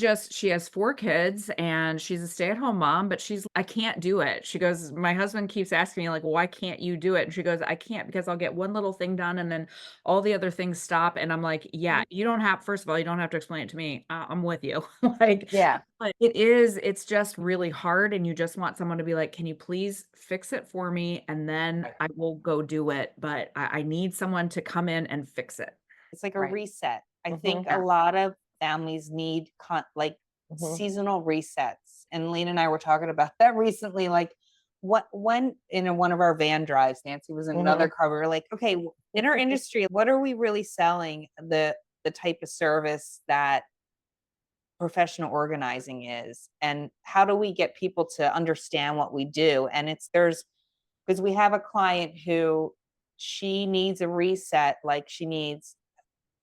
has 4 kids and she's a stay-at-home mom, but I can't do it. She goes, "My husband keeps asking me like, why can't you do it?" And she goes, "I can't because I'll get one little thing done and then all the other things stop." And I'm like, "Yeah, you don't have first of all, you don't have to explain it to me. I'm with you." Like, Yeah. but it's just really hard and you just want someone to be like, "Can you please fix it for me? And then Right. I will go do it." But I need someone to come in and fix it. It's like a Right. reset. I think a Yeah. lot of families need like Mhm. seasonal resets. And Lena and I were talking about that recently. Like, when in one of our van drives, Nancy was in another Mhm. car. We were like, okay, in our industry, what are we really selling? The type of service that professional organizing is, and how do we get people to understand what we do? And there's because we have a client who she needs a reset, like she needs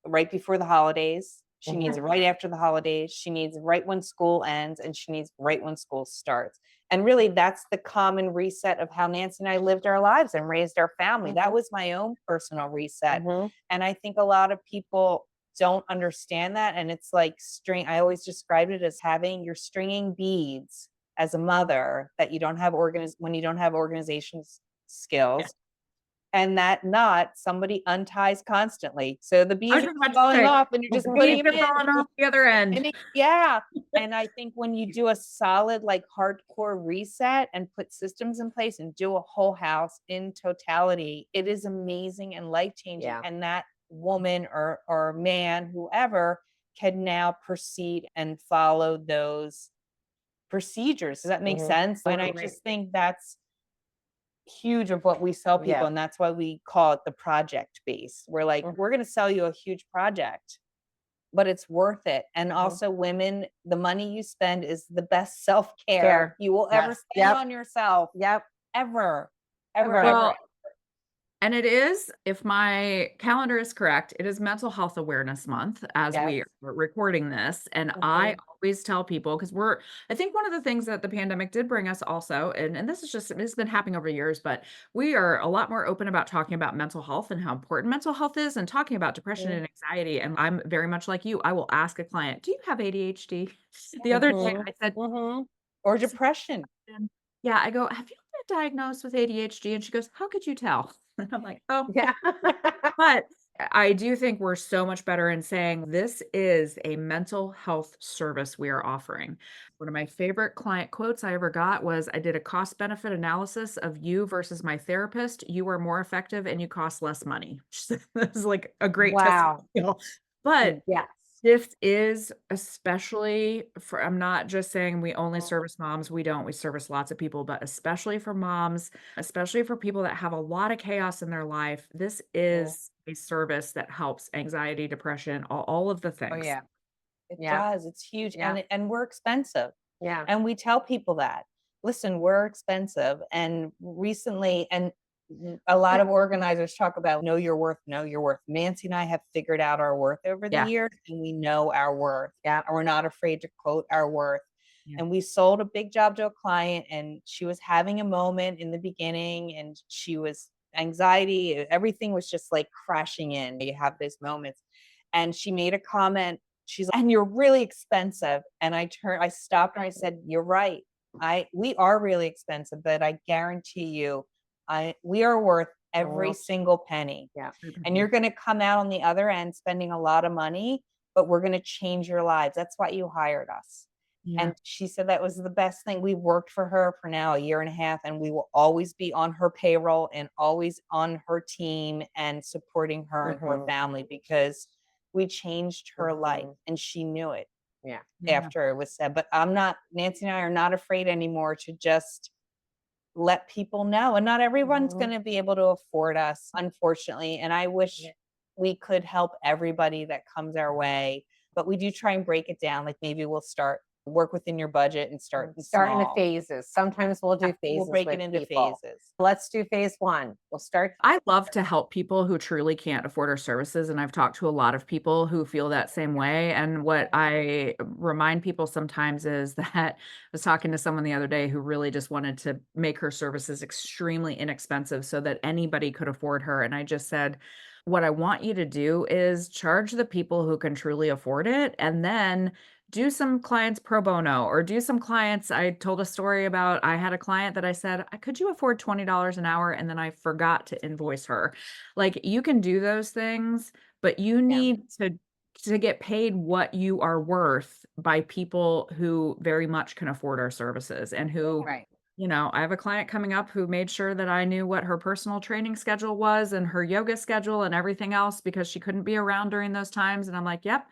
right before the holidays. She needs Mhm. right after the holidays. She needs right when school ends, and she needs right when school starts. And really, that's the common reset of how Nancy and I lived our lives and raised our family. That Mhm. was my own personal reset. Mhm. And I think a lot of people don't understand that. And it's like I always described it as you're stringing beads as a mother that you don't have when you don't have organization Yeah. skills, and that knot somebody unties constantly. So the I was beads are just about to falling say, off and you're just putting beads them are in. falling off the other end. Yeah. And I think when you do a solid, like hardcore reset and put systems in place and do a whole house in totality, it is amazing and life changing. Yeah. And that woman or man, whoever, can now proceed and follow those procedures. Does that make Mhm. sense? And I Right. just think that's huge of what we sell people. Yeah. And that's why we call it the project base. We're like, Mhm. we're going to sell you a huge project, but it's worth it. And Mhm. also, women, the money you spend is the best self-care Care. you will ever Yes. spend Yep. on yourself, Yep. ever, Ever. ever. Well, and it is, if my calendar is correct, it is Mental Health Awareness Month as we Yes. are recording this. And I Mhm. always tell people, because I think one of the things that the pandemic did bring us also, and this has been happening over years, but we are a lot more open about talking about mental health and how important mental health is and talking about depression Mhm. and anxiety. And I'm very much like you. I will ask a client, "Do you have ADHD?" The other day Mhm. I said, Mhm. Or depression. "Yeah." I go, "Have you been diagnosed with ADHD?" And she goes, "How could you tell?" And I'm like, "Oh." Yeah. But I do think we're so much better in saying this is a mental health service we are offering. One of my favorite client quotes I ever got was, "I did a cost benefit analysis of you versus my therapist. You are more effective and you cost less money." This is like a great Wow. testimonial. But Yes. this is especially for, I'm not just saying we only service moms, we don't, we service lots of people, but especially for moms, especially for people that have a lot of chaos in their life, this Mhm. is a service that helps anxiety, depression, all of the Oh, things. yeah. It Yeah. does. It's huge. Yeah. And we're expensive. Yeah. And we tell people that, listen, we're expensive. And recently, and a lot of organizers talk about know your worth, know your worth. Nancy and I have figured out our worth over the Yeah. years, and we know our worth. Yeah. And we're not afraid to quote our worth. Yeah. And we sold a big job to a client, and she was having a moment in the beginning, and she was anxiety, everything was just like crashing in. You have those moments. And she made a comment. She's like, "And you're really expensive." And I stopped her. I said, "You're right. We are really expensive, but I guarantee you, we are worth every Mhm. single penny. Yeah. And you're going to come out on the other end spending a lot of money, but we're going to change your lives. That's why you hired us." Yeah. And she said that was the best thing. We worked for her for now a year and a half, and we will always be on her payroll and always on her team and supporting her and her Mhm. family, because we changed her life, Mhm. and she knew it Yeah. Yeah. after it was said. But Nancy and I are not afraid anymore to just let people know. And not everyone's Mhm. going to be able to afford us, unfortunately. And I wish Yeah. we could help everybody that comes our way. But we do try and break it down. Like, maybe we'll work within your budget and start Start in the small. phases. Sometimes we'll do We'll phases break with it into people. phases. Let's do phase one. We'll start. I love to help people who truly can't afford our services, and I've talked to a lot of people who feel that same way, and what I remind people sometimes is that I was talking to someone the other day who really just wanted to make her services extremely inexpensive so that anybody could afford her, and I just said, "What I want you to do is charge the people who can truly afford it, and then do some clients pro bono or do some clients. I told a story about, I had a client that I said, could you afford $20 an hour? And then I forgot to invoice her. Like, you can do those things, but you need to get paid what you are worth by people who very much can afford our services and who, Right. I have a client coming up who made sure that I knew what her personal training schedule was and her yoga schedule and everything else because she couldn't be around during those times. And I'm like, yep,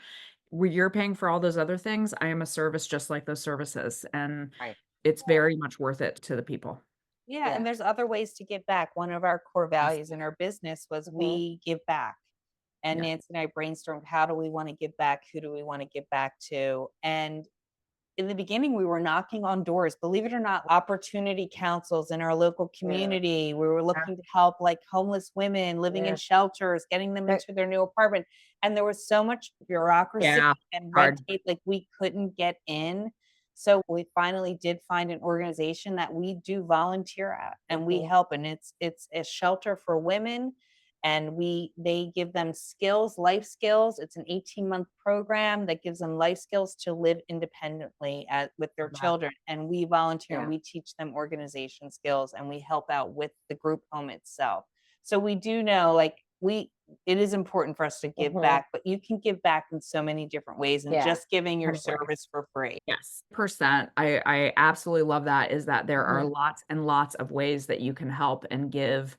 you're paying for all those other things. I am a service just like those services. And Right. it's very much worth it to the people. Yeah, Yeah. and there's other ways to give back. One of our core values in our business was we give back. And Yeah. Nancy and I brainstormed, how do we want to give back? Who do we want to give back to? And in the beginning, we were knocking on doors, believe it or not, opportunity councils in our local community. We were looking to help like homeless women living in shelters, getting them into their new apartment. And there was so much bureaucracy and red hard. tape, like we couldn't get in. So we finally did find an organization that we do volunteer at and we help. And it's a shelter for women, and they give them skills, life skills. It's an 18-month program that gives them life skills to live independently with their children. And we volunteer and we teach them organization skills, and we help out with the group home itself. So we do know, like, it is important for us to give back, but you can give back in so many different ways than just giving your service for free. Yes, percent. I absolutely love that, is that there are lots and lots of ways that you can help and give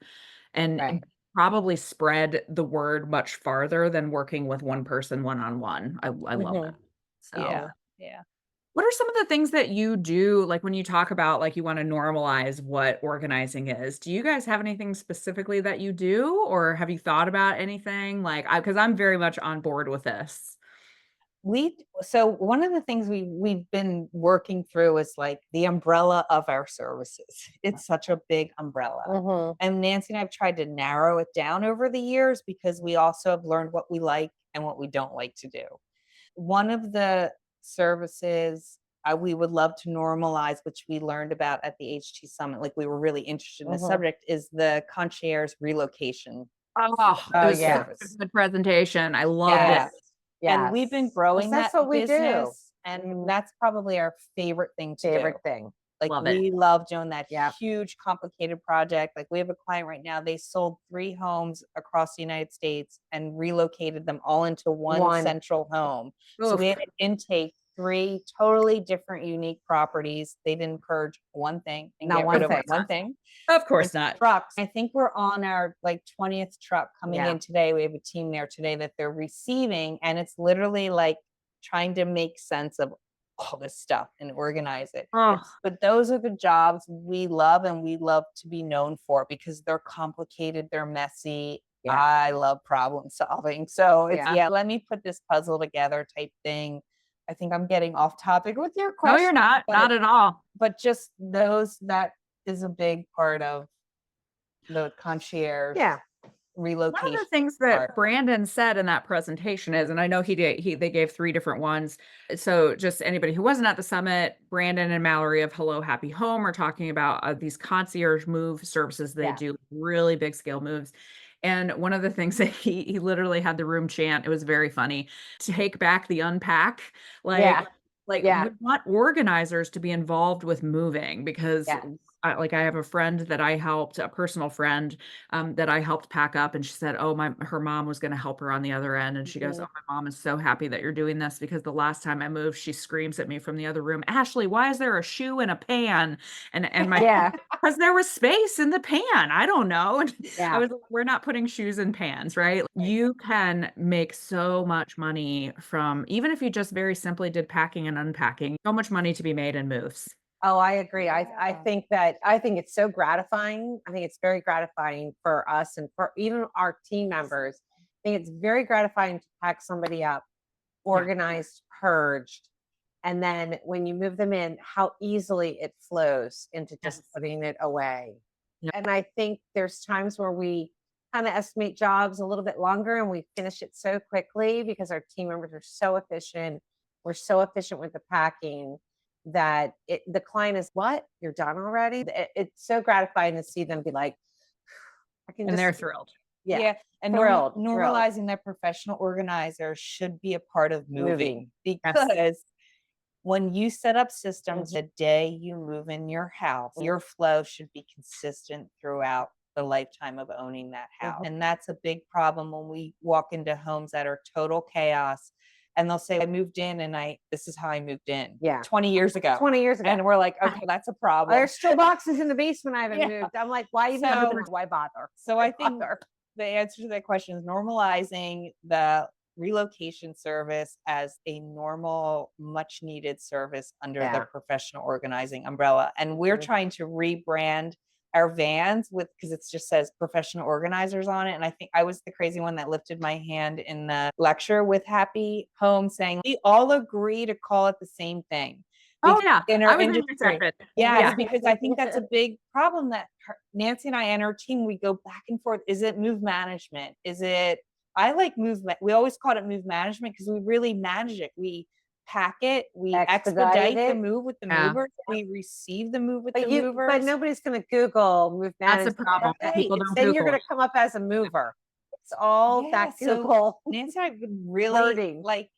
and probably spread the word much farther than working with one person one-on-one. I love that. So Yeah. what are some of the things that you do, like when you talk about like you want to normalize what organizing is? Do you guys have anything specifically that you do, or have you thought about anything? Like, because I'm very much on board with this. So one of the things we've been working through is like the umbrella of our services. It's such a big umbrella. And Nancy and I have tried to narrow it down over the years because we also have learned what we like and what we don't like to do. One of the services we would love to normalize, which we learned about at the HT Summit, like we were really interested in the subject, is the Concierge Relocation. Oh, it was such a good presentation. I loved it. And we've been growing that what we business, and that's probably our favorite thing to do. Like we love doing that huge, complicated project. Like we have a client right now, they sold 3 homes across the United States and relocated them all into one central home. So we had to intake 3 totally different, unique properties. They didn't purge one thing and get rid of one thing. Of course not. Trucks. I think we're on our like 20th truck coming in today. We have a team there today that they're receiving, and it's literally like trying to make sense of all this stuff and organize it. But those are the jobs we love and we love to be known for because they're complicated, they're messy. I love problem solving. So it's let me put this puzzle together type thing. I think I'm getting off topic with your question. No, you're not. Not at all. But just that is a big part of the concierge relocation. One of the things that Brandon said in that presentation is, and I know they gave 3 different ones. So just anybody who wasn't at the summit, Brandon and Mallory of Hello Happy Home are talking about these concierge move services. They do really big scale moves. And one of the things that he literally had the room chant, it was very funny, take back the unpack. We want organizers to be involved with moving because I have a friend that I helped, a personal friend that I helped pack up, and she said, oh, her mom was going to help her on the other end. And she goes, oh, my mom is so happy that you're doing this because the last time I moved, she screams at me from the other room, Ashley, why is there a shoe in a pan? And my, because there was space in the pan. I don't know. And we're not putting shoes in pans, right? You can make so much money from, even if you just very simply did packing and unpacking, so much money to be made in moves. Oh, I agree. I think it's so gratifying. I think it's very gratifying for us and for even our team members. I think it's very gratifying to pack somebody up, organized, purged. And then when you move them in, how easily it flows into just putting it away. And I think there's times where we kind of estimate jobs a little bit longer and we finish it so quickly because our team members are so efficient. We're so efficient with the packing that the client is, what? You're done already? It's so gratifying to see them be like, and they're thrilled. And normalizing that professional organizer should be a part of moving. Because when you set up systems the day you move in your house, your flow should be consistent throughout the lifetime of owning that house. And that's a big problem when we walk into homes that are total chaos. And they'll say, I moved in and this is how I moved in. Yeah. 20 years ago. 20 years ago. And we're like, okay, that's a problem. There's still boxes in the basement I haven't Yeah. moved. I'm like, why even So- why bother? So Why I think bother? the answer to that question is normalizing the relocation service as a normal, much needed service under Yeah. the professional organizing umbrella. And we're trying to rebrand our vans because it just says professional organizers on it. And I think I was the crazy one that lifted my hand in the lecture with Happy Home saying we all agree to call it the same thing. Oh yeah, In our I was in your industry. section. Yes, Yeah. because I think that's a big problem that Nancy and I and our team, we go back and forth. Is it move management? Is it, I like movement. We always called it move management because we really manage it. We pack it, we expedite the move with the Yeah. movers, we receive the move with But the you, movers. but nobody's going to Google move That's the management. problem. Hey, People don't then you're Google. going to come up as a mover. It's all Yeah, that so Google. Nancy and I would really Hurting. like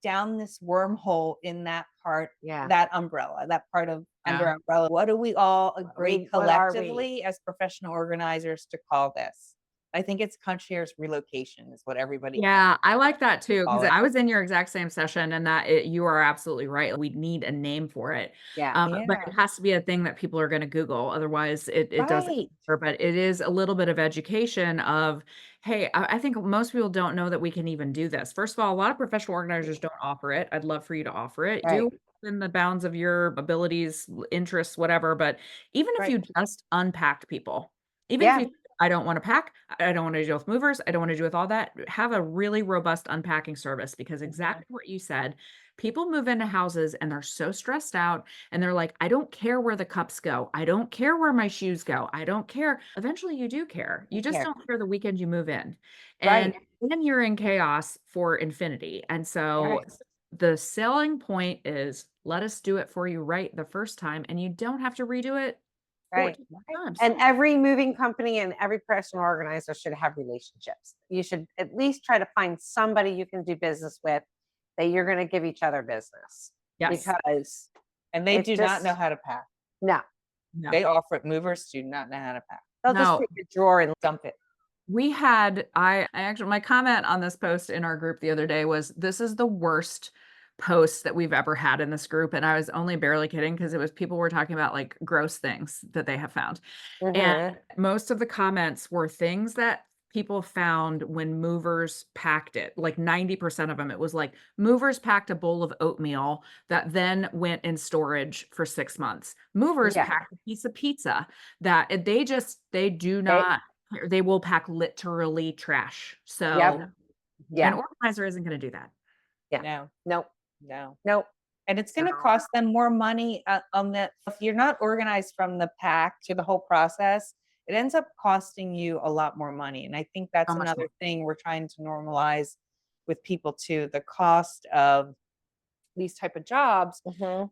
down this wormhole in that part, Yeah. that umbrella, that part of Yeah. under umbrella. What do we all agree What are we? collectively as professional organizers to call this? I think it's Concierge Relocation is what everybody. Yeah, I like that too, because Call it. I was in your exact same session and you are absolutely right. We need a name for it. Yeah. But it has to be a thing that people are going to Google. Otherwise it doesn't. Right. But it is a little bit of education of, hey, I think most people don't know that we can even do this. First of all, a lot of professional organizers don't offer it. I'd love for you to offer it. Right. Do in the bounds of your abilities, interests, whatever. But even if Right. you just unpacked people, even Yeah. if you I don't want to pack. I don't want to deal with movers. I don't want to deal with all that. Have a really robust unpacking service because exactly what you said, people move into houses and they're so stressed out and they're like, I don't care where the cups go. I don't care where my shoes go. I don't care. Eventually you do care. You just care. don't care the weekend you move in. And then you're in chaos for infinity. And so the selling point is let us do it for you right the first time and you don't have to redo it Right. 14 times. And every moving company and every personal organizer should have relationships. You should at least try to find somebody you can do business with that you're going to give each other business. Yes. Because And they it's do not know just- how to pack. no, No. They offer it. Movers do not know how to pack. they'll No. just take a drawer and dump it. We had, I actually, my comment on this post in our group the other day was, this is the worst post that we've ever had in this group. And I was only barely kidding because it was people were talking about like gross things that they have found. And most of the comments were things that people found when movers packed it. Like 90% of them, it was like movers packed a bowl of oatmeal that then went in storage for 6 months. Movers packed a piece of pizza that they do not, they will pack literally trash. So an organizer isn't going to do that. Yeah. No. Nope. No. Nope. And it's going to cost them more money on that. If you're not organized from the pack to the whole process, it ends up costing you a lot more money. And I think that's So much another more. thing we're trying to normalize with people too. The cost of these type of jobs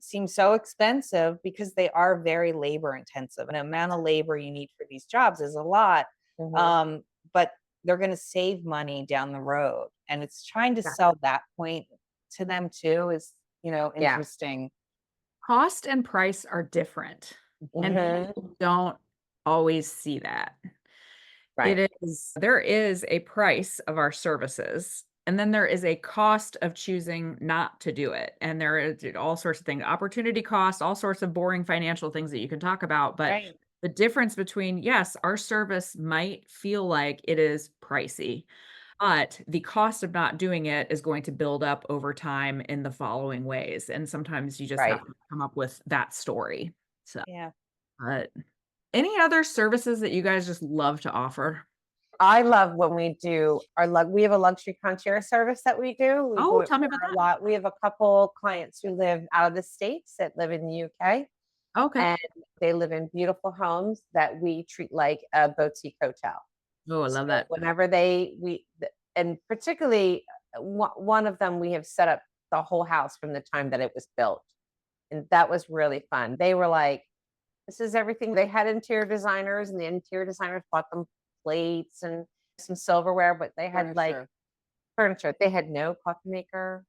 seem so expensive because they are very labor intensive. And the amount of labor you need for these jobs is a lot. But they're going to save money down the road. And it's trying to sell that point to them too is, interesting. Cost and price are different. And people don't always see that. Right. There is a price of our services, and then there is a cost of choosing not to do it. And there is all sorts of things, opportunity cost, all sorts of boring financial things that you can talk about. But the difference between, yes, our service might feel like it is pricey, but the cost of not doing it is going to build up over time in the following ways. And sometimes you just have to come up with that story. So, but any other services that you guys just love to offer? I love when we do we have a luxury concierge service that we do. Tell me about a that. lot. We have a couple clients who live out of the States that live in the UK. Okay. And they live in beautiful homes that we treat like a boutique hotel. Oh, I love that. Whenever and particularly one of them, we have set up the whole house from the time that it was built. And that was really fun. They were like, this is everything. They had interior designers and the interior designers bought them plates and some silverware, but they had like furniture. They had no coffee maker.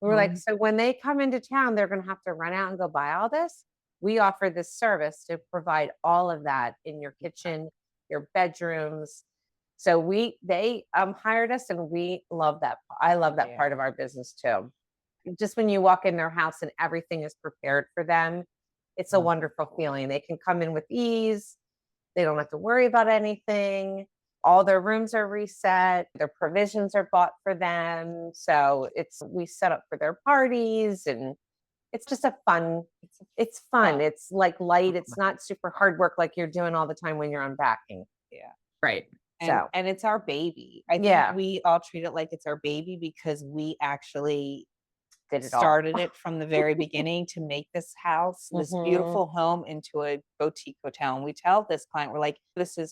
We're like, so when they come into town, they're going to have to run out and go buy all this. We offer this service to provide all of that in your kitchen, your bedrooms. So they hired us, and we love that. I love that part of our business too. Just when you walk in their house and everything is prepared for them, it's a wonderful feeling. They can come in with ease. They don't have to worry about anything. All their rooms are reset. Their provisions are bought for them. So we set up for their parties, and it's just it's fun. It's like light. It's not super hard work like you're doing all the time when you're unpacking. Yeah. Right. And it's our baby. I think we all treat it like it's our baby because we actually started it from the very beginning to make this house, this beautiful home, into a boutique hotel. And we tell this client, we're like,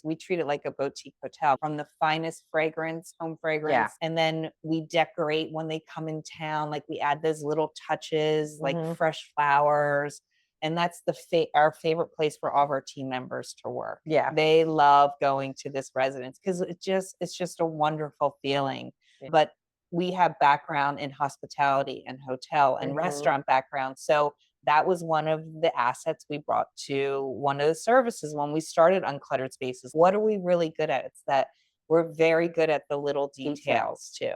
we treat it like a boutique hotel, from the finest fragrance, home fragrance. And then we decorate when they come in town. Like, we add those little touches, like fresh flowers. And that's our favorite place for all of our team members to work. Yeah. They love going to this residence because it's just a wonderful feeling. Yeah. But we have background in hospitality and hotel and restaurant background. So that was one of the assets we brought to one of the services when we started Uncluttered Spaces. What are we really good at? It's that we're very good at the little details too.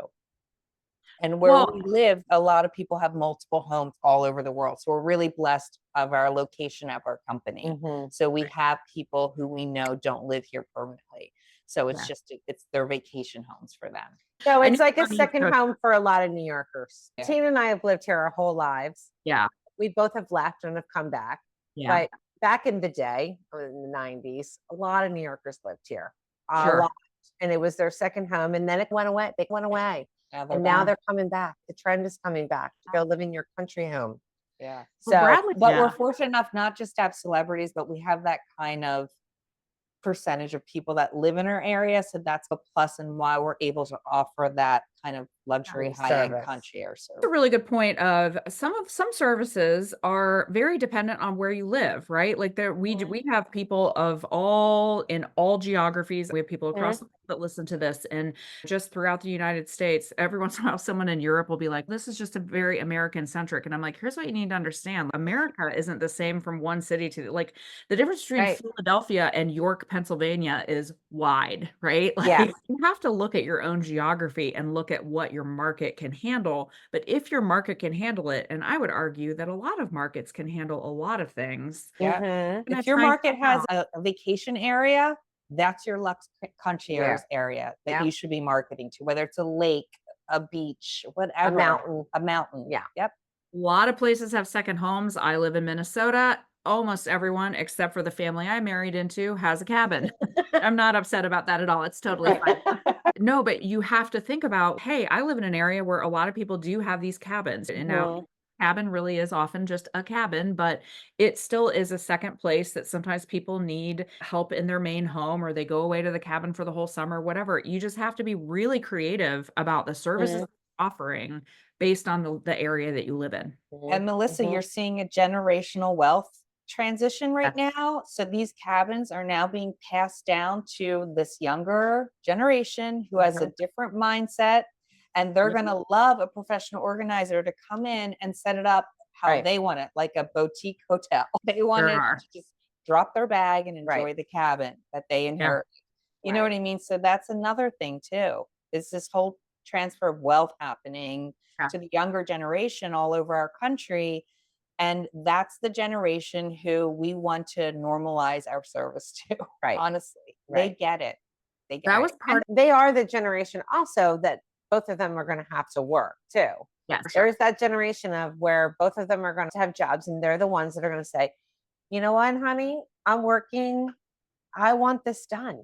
And where we live, a lot of people have multiple homes all over the world. So we're really blessed of our location of our company. So we have people who we know don't live here permanently. So it's it's their vacation homes for them. So it's like a second home for a lot of New Yorkers. Yeah. Tina and I have lived here our whole lives. Yeah. We both have left and have come back. Yeah. But back in the day, in the 90s, a lot of New Yorkers lived here. A lot. And it was their second home. And then it went away. They went away. Now they're coming back. The trend is coming back to go live in your country home. Yeah. So, but we're fortunate enough not just to have celebrities, but we have that kind of percentage of people that live in our area. So that's a plus, and why we're able to offer that kind of luxury high-end concierge service. That's a really good point. Of some services are very dependent on where you live, right? Like we have people of all geographies. We have people across the world that listen to this, and just throughout the United States. Every once in a while, someone in Europe will be like, "This is just a very American centric," and I'm like, "Here's what you need to understand: America isn't the same from one city to like the difference between Philadelphia and York, Pennsylvania is wide, right? Like you have to look at your own geography and look at what your market can handle. But if your market can handle it, and I would argue that a lot of markets can handle a lot of things. Yeah. If your market has a vacation area, that's your luxe concierge area that you should be marketing to, whether it's a lake, a beach, whatever. A mountain. Yeah. Yep. A lot of places have second homes. I live in Minnesota. Almost everyone, except for the family I married into, has a cabin. I'm not upset about that at all. It's totally fine. No, but you have to think about, hey, I live in an area where a lot of people do have these cabins. And now cabin really is often just a cabin, but it still is a second place that sometimes people need help in their main home, or they go away to the cabin for the whole summer, whatever. You just have to be really creative about the services offering based on the area that you live in. And Melissa, you're seeing a generational wealth transition right now. So these cabins are now being passed down to this younger generation who has a different mindset, and they're going to love a professional organizer to come in and set it up how they want it, like a boutique hotel. They want to just drop their bag and enjoy the cabin that they inherit. You know what I mean? So that's another thing too, is this whole transfer of wealth happening to the younger generation all over our country. And that's the generation who we want to normalize our service to. Honestly, they get it. They get it. They are the generation also that both of them are going to have to work too. Yes. There's that generation of where both of them are going to have jobs, and they're the ones that are going to say, you know what, honey, I'm working. I want this done.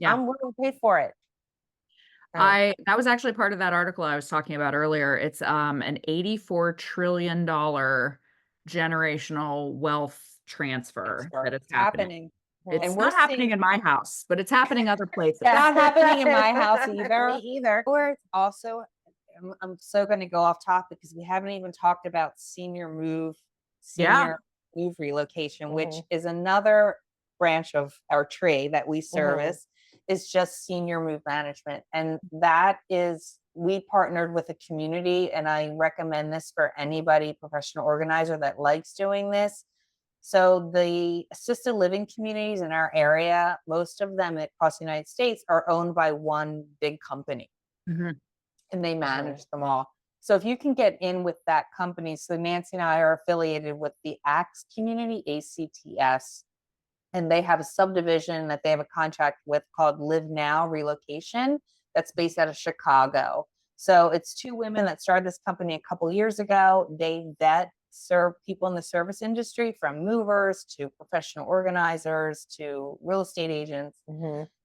I'm willing to pay for it. That was actually part of that article I was talking about earlier. It's an $84 trillion generational wealth transfer that is happening. It's not happening in my house, but it's happening other places. It's not happening in my house either. Or it's also, I'm so going to go off topic because we haven't even talked about senior move relocation, which is another branch of our trade that we service. Is just senior move management. And that is we partnered with a community, and I recommend this for anybody, professional organizer that likes doing this. So the assisted living communities in our area, most of them across the United States, are owned by one big company, Mhm. and they manage them all. So if you can get in with that company, so Nancy and I are affiliated with the ACTS community, ACTS, and they have a subdivision that they have a contract with called Live Now Relocation that's based out of Chicago. So it's two women that started this company a couple years ago. They serve people in the service industry, from movers to professional organizers to real estate agents.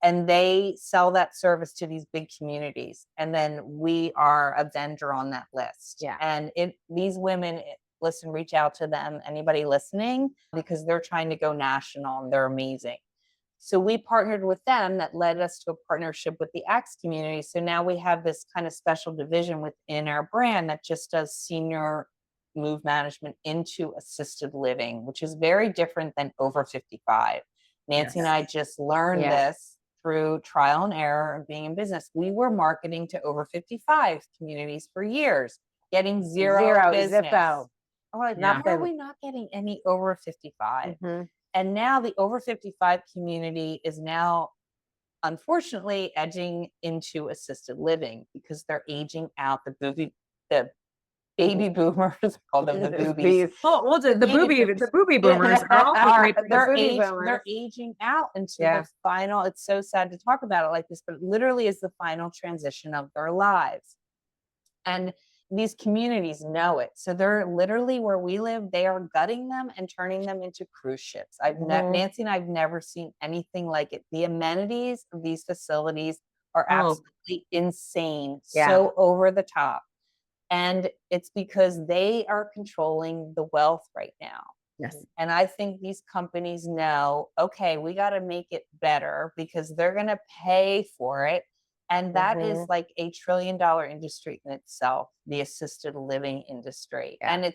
And they sell that service to these big communities. And then we are a vendor on that list. Yeah. And these women, listen, reach out to them, anybody listening, because they're trying to go national and they're amazing. So we partnered with them. That led us to a partnership with the ACTS community. So now we have this kind of special division within our brand that just does senior move management into assisted living, which is very different than over 55. Nancy and I just learned this through trial and error of being in business. We were marketing to over 55 communities for years, getting zero business. Zippo. Oh, like, Yeah. why are we not getting any over 55? And now the over 55 community is now, unfortunately, edging into assisted living because they're aging out. The baby boomers, I call them the boobies. Well, the booby boomers are also they're aging out into the final. It's so sad to talk about it like this, but it literally is the final transition of their lives. And these communities know it. So they're literally, where we live, they are gutting them and turning them into cruise ships. Nancy and I've never seen anything like it. The amenities of these facilities are absolutely insane. So over the top. And it's because they are controlling the wealth right now. Yes. And I think these companies know, okay, we got to make it better because they're going to pay for it. And that is like $1 trillion industry in itself, the assisted living industry. And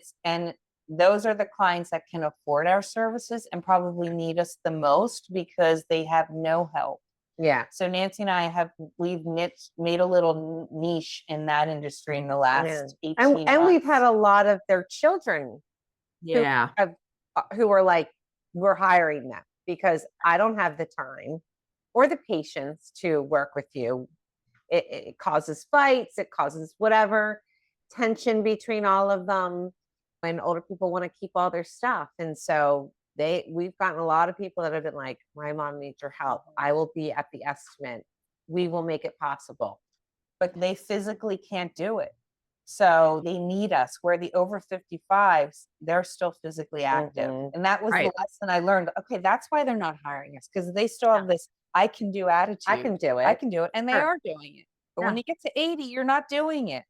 those are the clients that can afford our services and probably need us the most because they have no help. Yeah. So Nancy and I we've made a little niche in that industry in the last 18 months. And we've had a lot of their children who are like, we're hiring them because I don't have the time or the patience to work with you. It causes fights, it causes whatever tension between all of them, when older people want to keep all their stuff. And so we've gotten a lot of people that have been like, my mom needs your help. I will be at the estimate. We will make it possible. But they physically can't do it. So they need us, where the over 55s, they're still physically active. And that was the lesson I learned. Okay, that's why they're not hiring us, because they still have this I can do attitude. I can do it. I can do it. And they are doing it. But when you get to 80, you're not doing it.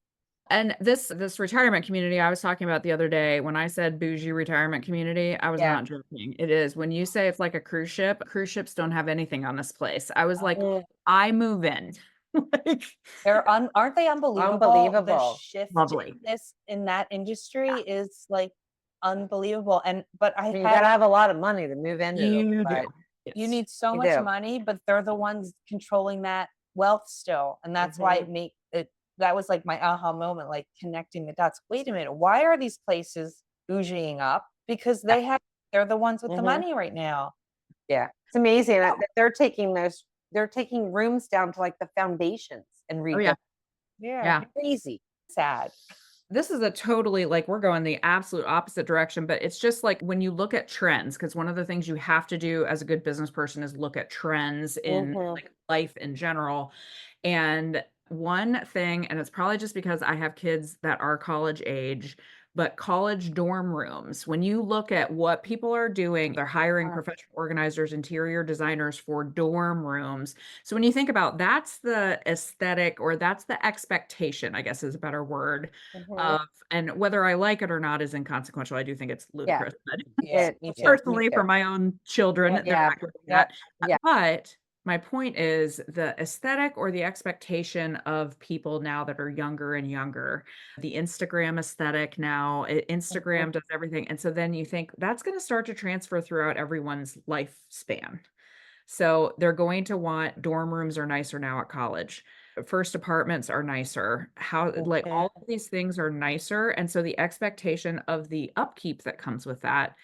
And this retirement community I was talking about the other day, when I said bougie retirement community, I was not joking. It is. When you say it's like a cruise ships don't have anything on this place. I was like, I move in. Like, aren't they unbelievable? The shift in that industry is like unbelievable. But you gotta have a lot of money to move into. You need so much money, but they're the ones controlling that wealth still. And that's why that was like my aha moment, like connecting the dots. Wait a minute, why are these places bougieing up? Because they're the ones with the money right now. Yeah. It's amazing that they're taking rooms down to like the foundations and rebuilding. Crazy. Sad. This is a totally, like, we're going the absolute opposite direction, but it's just like when you look at trends, because one of the things you have to do as a good business person is look at trends in like life in general. And one thing, and it's probably just because I have kids that are college age, but college dorm rooms, when you look at what people are doing, they're hiring professional organizers, interior designers for dorm rooms. So when you think about, that's the aesthetic, or that's the expectation, I guess is a better word, of, and whether I like it or not is inconsequential. I do think it's ludicrous, but personally for my own children, they're not doing that. But my point is the aesthetic or the expectation of people now that are younger and younger, the Instagram aesthetic now, Instagram does everything. And so then you think that's going to start to transfer throughout everyone's lifespan. So they're going to want dorm rooms are nicer now at college. First apartments are nicer. How, like, all of these things are nicer. And so the expectation of the upkeep that comes with that,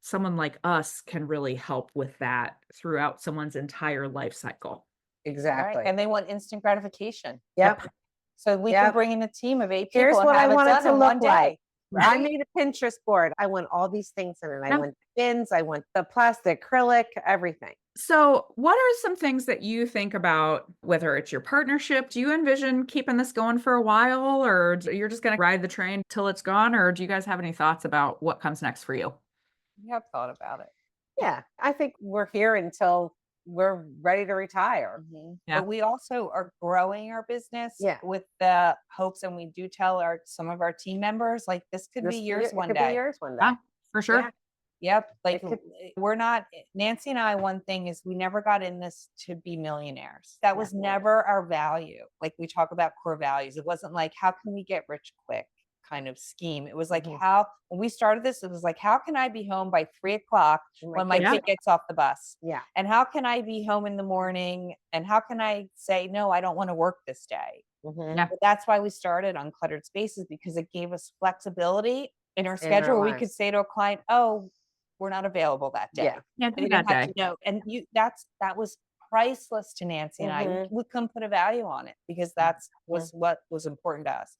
someone like us can really help with that throughout someone's entire life cycle. Exactly. And they want instant gratification. Yep. So we can bring in a team of 8 people Here's and what I have it want it done to in one look day. like. I Right? made a Pinterest board. I want all these things in it. I Yeah. want bins. I want the plastic, acrylic, everything. So, what are some things that you think about, whether it's your partnership? Do you envision keeping this going for a while, or you're just going to ride the train till it's gone? Or do you guys have any thoughts about what comes next for you? We have thought about it. Yeah. I think we're here until we're ready to retire. Yeah. But we also are growing our business Yeah. with the hopes, and we do tell some of our team members, like, this could be yours one It could day. be yours one day. Yeah, for sure. Yeah. Yep. Like, could- we're not, Nancy and I, one thing is we never got in this to be millionaires. That was Yeah. never our value. Like, we talk about core values. It wasn't like, how can we get rich quick kind of scheme. It was like, when we started this, it was like, how can I be home by 3:00 when my kid gets off the bus? Yeah. And how can I be home in the morning? And how can I say, no, I don't want to work this day? Yeah. But that's why we started Uncluttered Spaces, because it gave us flexibility in our schedule where we could lives. say to a client, oh, we're not available that day. Yeah. Yeah, And do we that didn't have day. to know. And that was priceless to Nancy and I. We couldn't put a value on it because that's was what was important to us.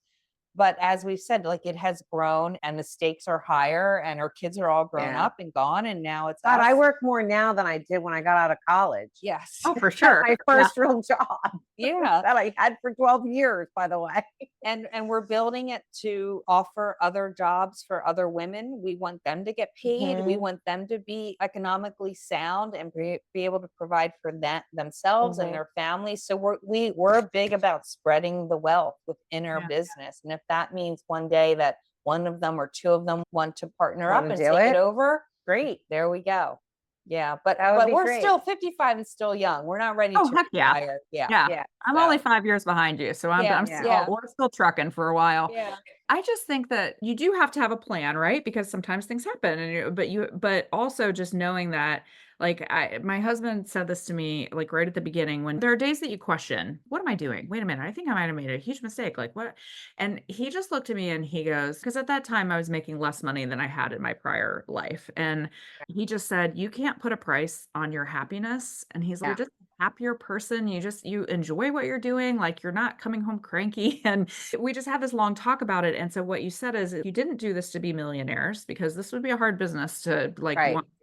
But as we've said, like, it has grown and the stakes are higher and our kids are all grown up and gone. And now it's God, us. I work more now than I did when I got out of college. Yes. Oh, for sure. My first real job Yeah. that I had for 12 years, by the way. And we're building it to offer other jobs for other women. We want them to get paid. We want them to be economically sound and be able to provide for themselves and their families. So we're big about spreading the wealth within our business. And if that means one day that one of them or two of them want to partner up and take it over, great. There we go. Yeah, but we're still 55 and still young. We're not ready to retire. Yeah. I'm only 5 years behind you, so we're still trucking for a while. Yeah. I just think that you do have to have a plan, right? Because sometimes things happen, and but also just knowing that, like, my husband said this to me, like, right at the beginning, when there are days that you question, what am I doing? Wait a minute, I think I might have made a huge mistake. Like, what? And he just looked at me and he goes, because at that time I was making less money than I had in my prior life. And he just said, you can't put a price on your happiness. And he's like, you're just a happier person. You enjoy what you're doing. Like, you're not coming home cranky. And we just had this long talk about it. And so what you said is, you didn't do this to be millionaires, because this would be a hard business to, like,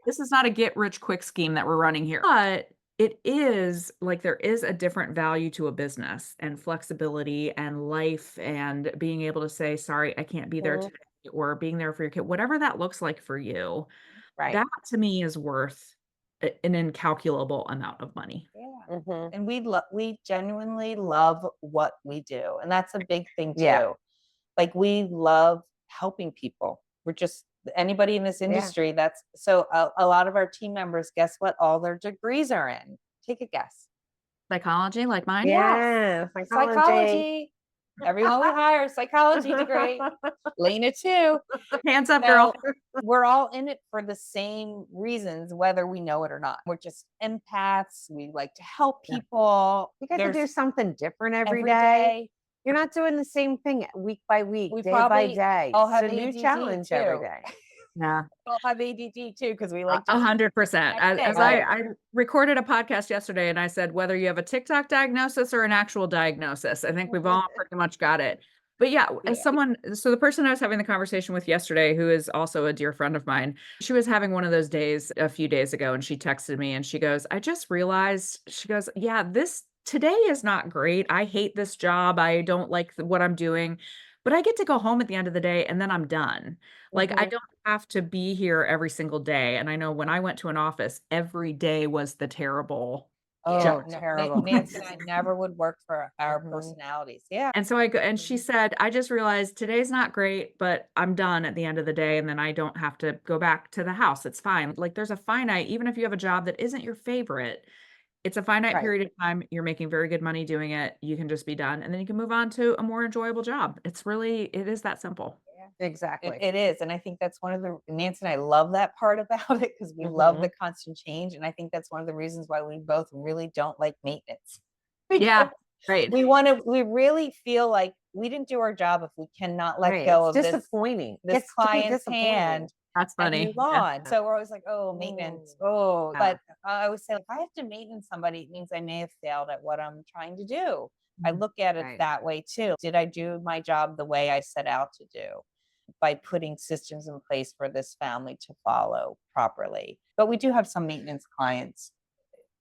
this is not a get rich quick scheme that we're running here. But it is like, there is a different value to a business and flexibility and life and being able to say, sorry, I can't be there today, or being there for your kid, whatever that looks like for you. That to me is worth an incalculable amount of money. Yeah. And we genuinely love what we do. And that's a big thing too. Like, we love helping people. We're just, anybody in this industry, that's so a lot of our team members, guess what all their degrees are in? Take a guess. Psychology, like mine? Yeah, psychology. Everyone we hire, psychology degree. Lena too. Hands up, girl. We're all in it for the same reasons, whether we know it or not. We're just empaths. We like to help people. You get to do something different every day. You're not doing the same thing week by week, day by day. Have it's a new ADD challenge every day. Yeah. We'll have ADD too, because we like 100%. As I recorded a podcast yesterday and I said, whether you have a TikTok diagnosis or an actual diagnosis, I think we've all pretty much got it. But as so the person I was having the conversation with yesterday, who is also a dear friend of mine, she was having one of those days a few days ago, and she texted me and she goes, I just realized, she goes, today is not great. I hate this job. I don't like what I'm doing, but I get to go home at the end of the day and then I'm done. Like, I don't have to be here every single day. And I know when I went to an office, every day was the terrible. Terrible. Nancy and I never would work for our personalities. Yeah. And so I go, and she said, I just realized today's not great, but I'm done at the end of the day. And then I don't have to go back to the house. It's fine. Like, there's a finite, even if you have a job that isn't your favorite, it's a finite period of time. You're making very good money doing it. You can just be done. And then you can move on to a more enjoyable job. It is that simple. Exactly. It is. And I think that's Nancy and I love that part about it, because we love the constant change. And I think that's one of the reasons why we both really don't like maintenance. Yeah. Right. We really feel like we didn't do our job if we cannot let go It's of disappointing. this Gets to be client's disappointing. hand That's and funny. move Yeah. on. So we're always like, oh, maintenance. Oh, Yeah. but I always say, if I have to maintenance somebody, it means I may have failed at what I'm trying to do. I look at it Right. that way too. Did I do my job the way I set out to do by putting systems in place for this family to follow properly? But we do have some maintenance clients.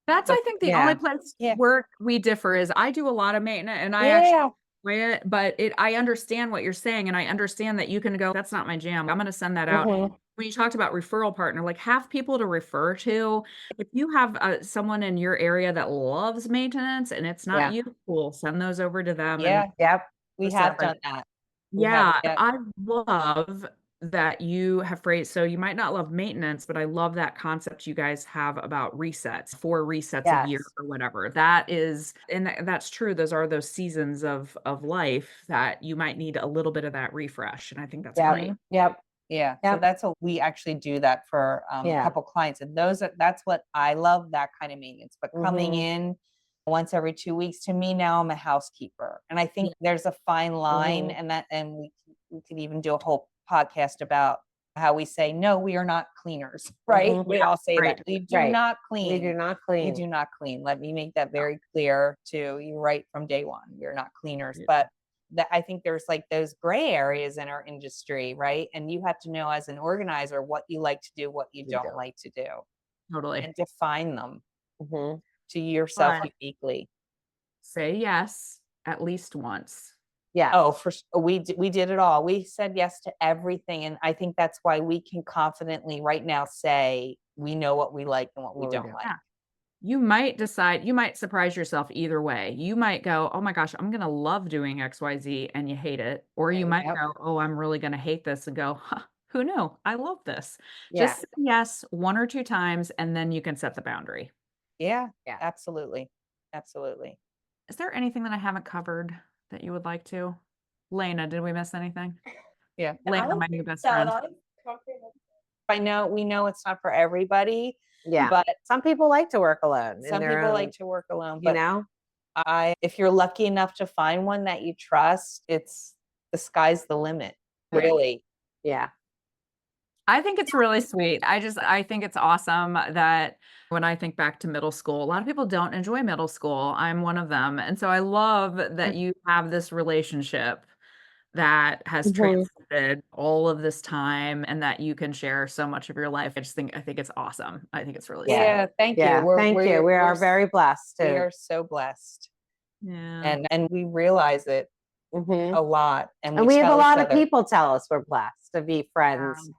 That's, But I think, the yeah. only place Yeah. where we differ is I do a lot of maintenance and I Yeah. actually enjoy it, but I understand what you're saying. And I understand that you can go, that's not my jam. I'm going to send that out. Mhm. When you talked about referral partner, like have people to refer to. If you have someone in your area that loves maintenance and it's not Yeah. you, cool, send those over to them. Yeah. And Yep. We Listen, have done that. We have- yeah, yeah. I love that you have phrased, so you might not love maintenance, but I love that concept you guys have about resets, 4 resets a year Yes. or whatever. That is, and that's true. Those are those seasons of life that you might need a little bit of that refresh. And I think that's Yep. great. Yep. Yeah. So Yep. that's what we actually do that for a Yeah. couple clients. And that's what I love, that kind of maintenance. But coming Mhm. in once every 2 weeks, to me now, I'm a housekeeper. And I think there's a fine line, and we could even do a whole podcast about how we say, no, we are not cleaners, right? Mhm. We all say Right. that. We do Right. not We clean. do not We clean. do not clean. Let me make that very clear to you right from day one. We're not cleaners. Yeah. But that, I think there's like those gray areas in our industry, right? And you have to know as an organizer what you like to do, what you You don't don't. like to do, Totally. and define them Mhm. to yourself But uniquely. say yes at least once. Yes. Oh, we did it all. We said yes to everything, and I think that's why we can confidently right now say we know what we like and what we What we don't do. like. Yeah. You might decide, you might surprise yourself either way. You might go, oh my gosh, I'm going to love doing XYZ and you hate it. Or you might Yep. go, oh, I'm really going to hate this and go, huh, who knew? I love this. Yeah. Just say yes 1 or 2 times and then you can set the boundary. Yeah, Yeah. absolutely. Absolutely. Is there anything that I haven't covered that you would like to? Lena, did we miss anything? Yeah. Lena, my new best friend. We know it's not for everybody, Yeah. but Some people like to work alone. in some their people own, like to work alone. you But know. if you're lucky enough to find one that you trust, the sky's the limit, really. Yeah. I think it's really sweet. I think it's awesome that when I think back to middle school, a lot of people don't enjoy middle school. I'm one of them. And so I love that you have this relationship that has Mhm. transcended all of this time and that you can share so much of your life. I think it's awesome. I think it's really sweet. Yeah, thank Yeah. you. Thank you. We are very blessed we to. are so blessed, Yeah. and we realize it Mhm. a lot. And And we have a tell each lot of other. people tell us we're blessed to be friends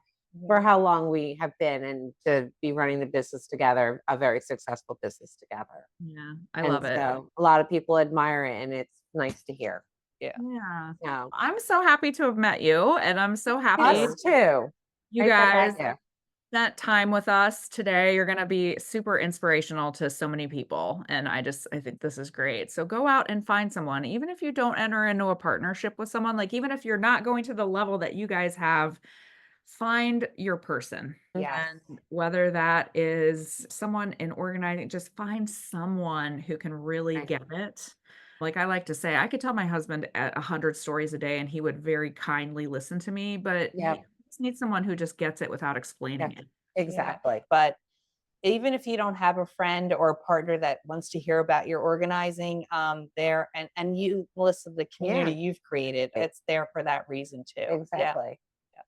for Mhm. how long we have been and to be running the business together, a very successful business together. Yeah. I And love it. so a lot of people admire it and it's nice to hear. Yeah. Yeah. No. I'm so happy to have met you and I'm so happy Us too. you Great to guys have you. spent time with us today. You're going to be super inspirational to so many people. And I think this is great. So go out and find someone, even if you don't enter into a partnership with someone, like even if you're not going to the level that you guys have, find your person. Yes. And whether that is someone in organizing, just find someone who can really Right. get it. Like I like to say, I could tell my husband 100 stories a day and he would very kindly listen to me, but Yep. you just need someone who just gets it without explaining Yeah. it. Exactly. But even if you don't have a friend or a partner that wants to hear about your organizing, there and you, Melissa, the community you've created, it's there for that reason too. Yeah. Exactly.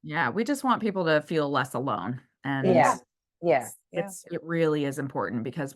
Yeah, we just want people to feel less alone. And Yeah. Yeah. it really is important because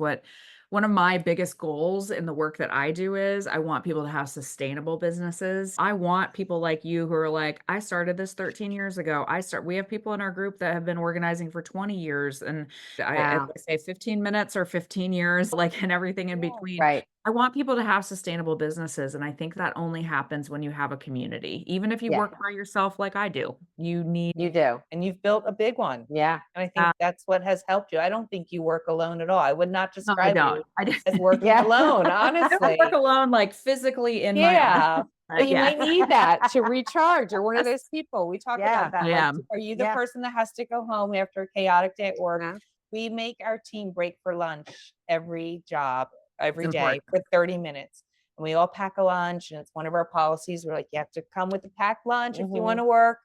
one of my biggest goals in the work that I do is I want people to have sustainable businesses. I want people like you who are like, I started this 13 years ago. We have people in our group that have been organizing for 20 years. And I Wow. say 15 minutes or 15 years, like, and everything in between. Right. I want people to have sustainable businesses. And I think that only happens when you have a community. Even if you Yeah. work by yourself like I do, you need. You do. And you've built a big one. Yeah. And I think that's what has helped you. I don't think you work alone at all. I would not No, I describe don't. you I don't. as working Yeah. alone, I honestly. don't work alone, like physically in my Yeah. office. But you might need that to recharge. You're one of those people. We talk Yeah. about that. I Like, am. are you the Yeah. person that has to go home after a chaotic day at work? Yeah. We make our team break for lunch every day It's for 30 minutes. and we all pack a lunch, and it's one of our policies. We're like, you have to come with a packed lunch if you want Mhm. to work.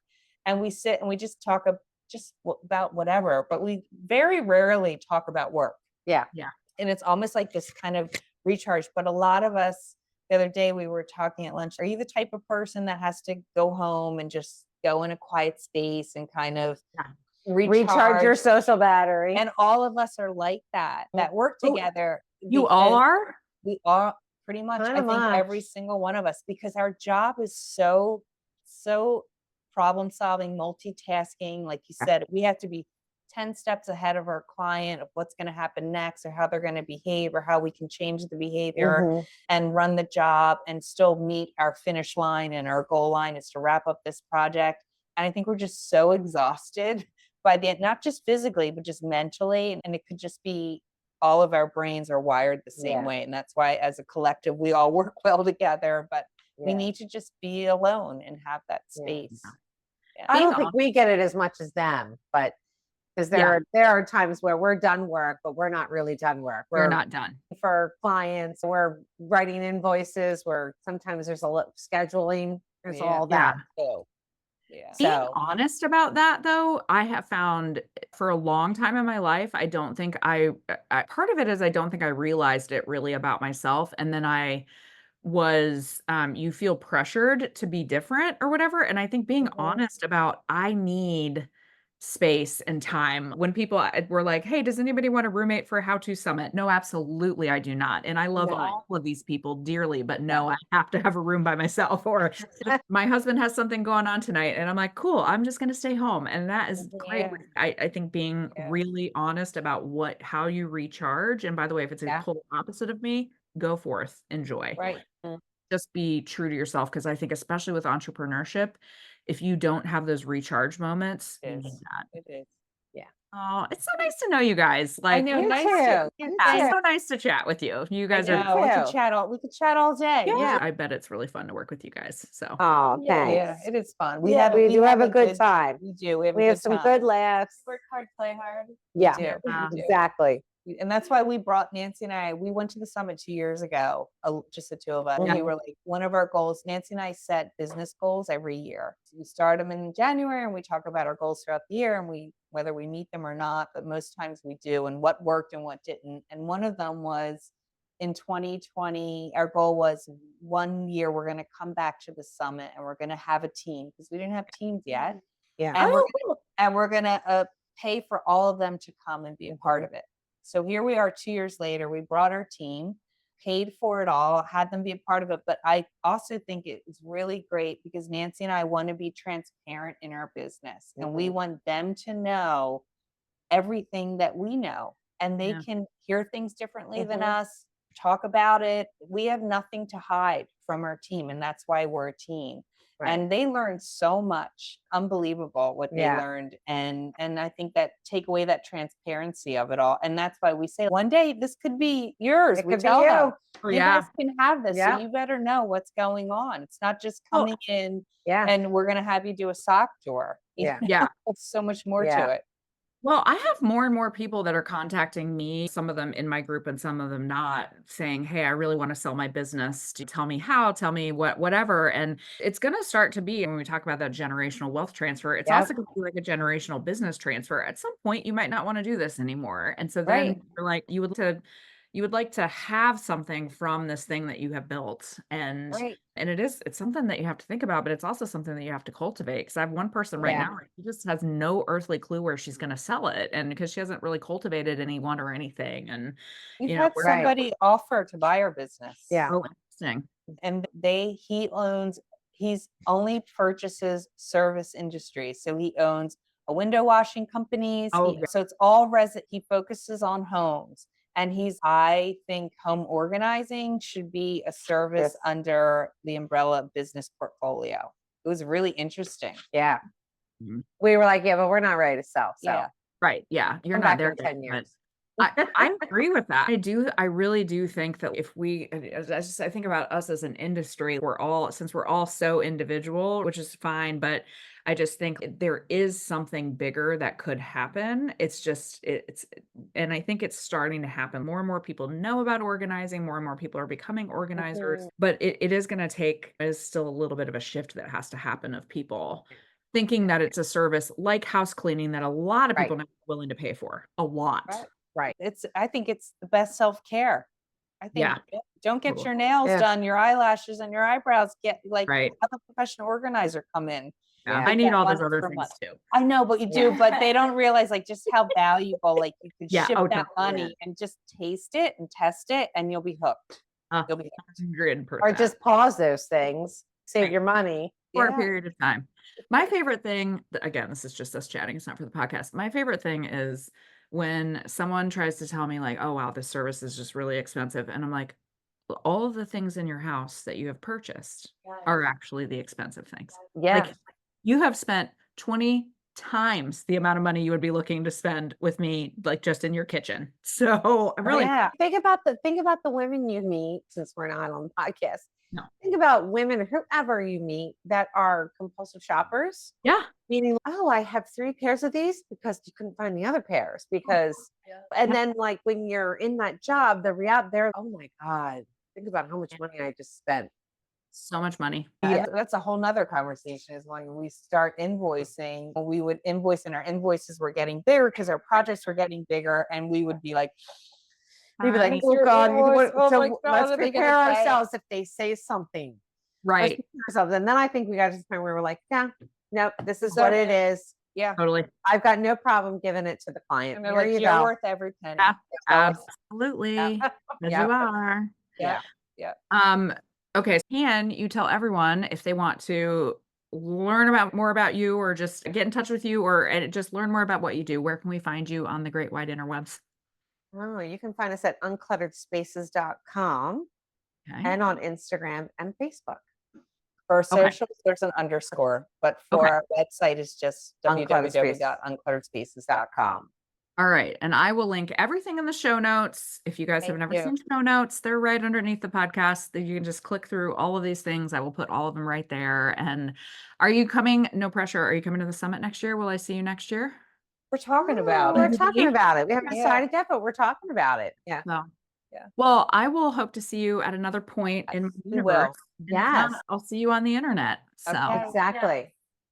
And we sit and we just talk just about whatever, but we very rarely talk about work. Yeah. Yeah. And it's almost like this kind of recharge. But a lot of us, the other day we were talking at lunch, are you the type of person that has to go home and just go in a quiet space and kind of Yeah. Recharge your recharge? social battery. And all of us are like that work Oh, together. You all because are? We are pretty much, I Kinda think every much. single one of us, because our job is so problem solving, multitasking. Like you Yeah. said, we have to be 10 steps ahead of our client of what's going to happen next, or how they're going to behave, or how we can change the behavior Mhm. and run the job and still meet our finish line. And our goal line is to wrap up this project. And I think we're just so exhausted by the end, not just physically, but just mentally. And it could just be all of our brains are wired the same Yeah. way. And that's why, as a collective, we all work well together, but we Yeah. need to just be alone and have that Yeah. space. Yeah. I don't Being think we get it as much as them, but because there are times where we're done work, but we're not really done work. We're We're not done. for clients, we're writing invoices, where sometimes there's a little scheduling, there's Yeah. all that too. Yeah. Being So honest about that, though, I have found for a long time in my life, I don't think part of it is I don't think I realized it really about myself. And then you feel pressured to be different or whatever. And I think being Mhm. honest about, I need space and time. When people were like, hey, does anybody want a roommate for a how-to summit? No, absolutely, I do not. And I love No. all of these people dearly, but no, I have to have a room by myself. Or my husband has something going on tonight, and I'm like, cool, I'm just going to stay home. And that is great. Yeah. I think being Yeah. really honest about how you recharge. And by the way, if it's a Yeah. total opposite of me, go forth, enjoy. Right. Just be true to yourself, because I think especially with entrepreneurship, if you don't have those recharge moments, you need that. It is. Oh, it's so nice to know you guys. I Like, know. You Nice too. to You it's too. so nice to chat with you. You I guys are, know. We could too. chat all day. yeah, Yeah. I bet it's really fun to work with you guys. So Oh, Yeah. Yeah, thanks. it is fun. We do have a good time. We do. We have We a have good some time. good laughs. Work hard, play hard. Yeah, We do. We do. exactly. And that's why we brought Nancy and I, we went to the summit 2 years ago, just the two of us. Yeah. We were like, one of our goals, Nancy and I set business goals every year. We start them in January and we talk about our goals throughout the year, and whether we meet them or not, but most times we do, and what worked and what didn't. And one of them was in 2020, our goal was 1 year we're going to come back to the summit and we're going to have a team, because we didn't have teams yet. Yeah. And we're gonna pay for all of them to come and be a part of it. So here we are 2 years later. We brought our team, paid for it all, had them be a part of it. But I also think it is really great because Nancy and I want to be transparent in our business, and we want them to know everything that we know, and they Yeah. can hear things differently than us, talk about it. We have nothing to hide from our team, and that's why we're a team. Right. And they learned so much, unbelievable what they Yeah. learned. And I think that take away that transparency of it all. And that's why we say one day this could be yours. It We could be tell them, Oh, you yeah. guys can have this. Yeah. So you better know what's going on. It's not just Oh, coming in Yeah. and we're gonna have you do a sock tour. You Yeah. know, Yeah. There's so much more Yeah. to it. Well, I have more and more people that are contacting me, some of them in my group and some of them not, saying, hey, I really want to sell my business. Tell me how, tell me whatever. And it's going to start to be, when we talk about that generational wealth transfer, it's Yep. also going to be like a generational business transfer. At some point, you might not want to do this anymore. And so Right. then you're like, you would like to have something from this thing that you have built. And Right. it's something that you have to think about, but it's also something that you have to cultivate. Because I have one person right Yeah. now, she just has no earthly clue where she's going to sell it. And because she hasn't really cultivated anyone or anything. And, We've you know, had we're- Right. somebody offer to buy our business. Yeah. oh, interesting. And he's only purchases service industry. So he owns a window washing companies. Oh, yeah. So it's all he focuses on homes. And I think home organizing should be a service Yes. under the umbrella of business portfolio. It was really interesting. Yeah. Mhm. We were like, yeah, but we're not ready to sell. So Yeah. Right. Yeah. You're come not back there in yet, 10 but years. I agree with that. I really do think that if I think about us as an industry, since we're all so individual, which is fine, but I just think there is something bigger that could happen. It's just, and I think it's starting to happen. More and more people know about organizing, more and more people are becoming organizers, but it is going to take, is still a little bit of a shift that has to happen of people thinking that it's a service like house cleaning that a lot of people are willing to pay for a lot. Right. I think it's the best self-care. I think don't get your nails done, your eyelashes and your eyebrows, get like have a professional organizer come in. Yeah. I need all those other things too. I know, but you do, but they don't realize like just how valuable, like you could ship that money and just taste it and test it and you'll be hooked. You'll be hooked. Or just pause those things, save your money. For a period of time. My favorite thing, again, this is just us chatting, it's not for the podcast. My favorite thing is when someone tries to tell me like, oh, wow, this service is just really expensive. And I'm like, all of the things in your house that you have purchased are actually the expensive things. Yeah. Like you have spent 20 times the amount of money you would be looking to spend with me, like just in your kitchen. So really think about the women you meet, since we're not on the podcast. No. Think about women, whoever you meet, that are compulsive shoppers. Yeah. Meaning, oh, I have 3 pairs of these because you couldn't find the other pairs because, and then like when you're in that job, the reality there, oh my God, think about how much money I just spent. So much money. That's a whole nother conversation is when we start invoicing, we would invoice and our invoices were getting bigger because our projects were getting bigger. And we would be like, we'd be like, oh God, let's prepare ourselves if they say something. Right. And then I think we got to the point where we're like, yeah, no, this is what it is. Yeah. Totally. I've got no problem giving it to the client. And they're like, you're worth every penny. Absolutely. As you are. Yeah. Okay. Can you tell everyone if they want to learn more about you or just get in touch with you or just learn more about what you do, where can we find you on the great wide interwebs? Oh, you can find us at unclutteredspaces.com and on Instagram and Facebook. For socials, there's an underscore, but for our website is just www.unclutteredspaces.com. All right. And I will link everything in the show notes. If you guys have never seen show notes, they're right underneath the podcast. You can just click through all of these things. I will put all of them right there. And are you coming? No pressure. Are you coming to the summit next year? Will I see you next year? We're talking about it. We're talking about it. We haven't decided yet, but we're talking about it. Yeah. Well, I will hope to see you at another point in my universe. Yes. I'll see you on the internet. So exactly.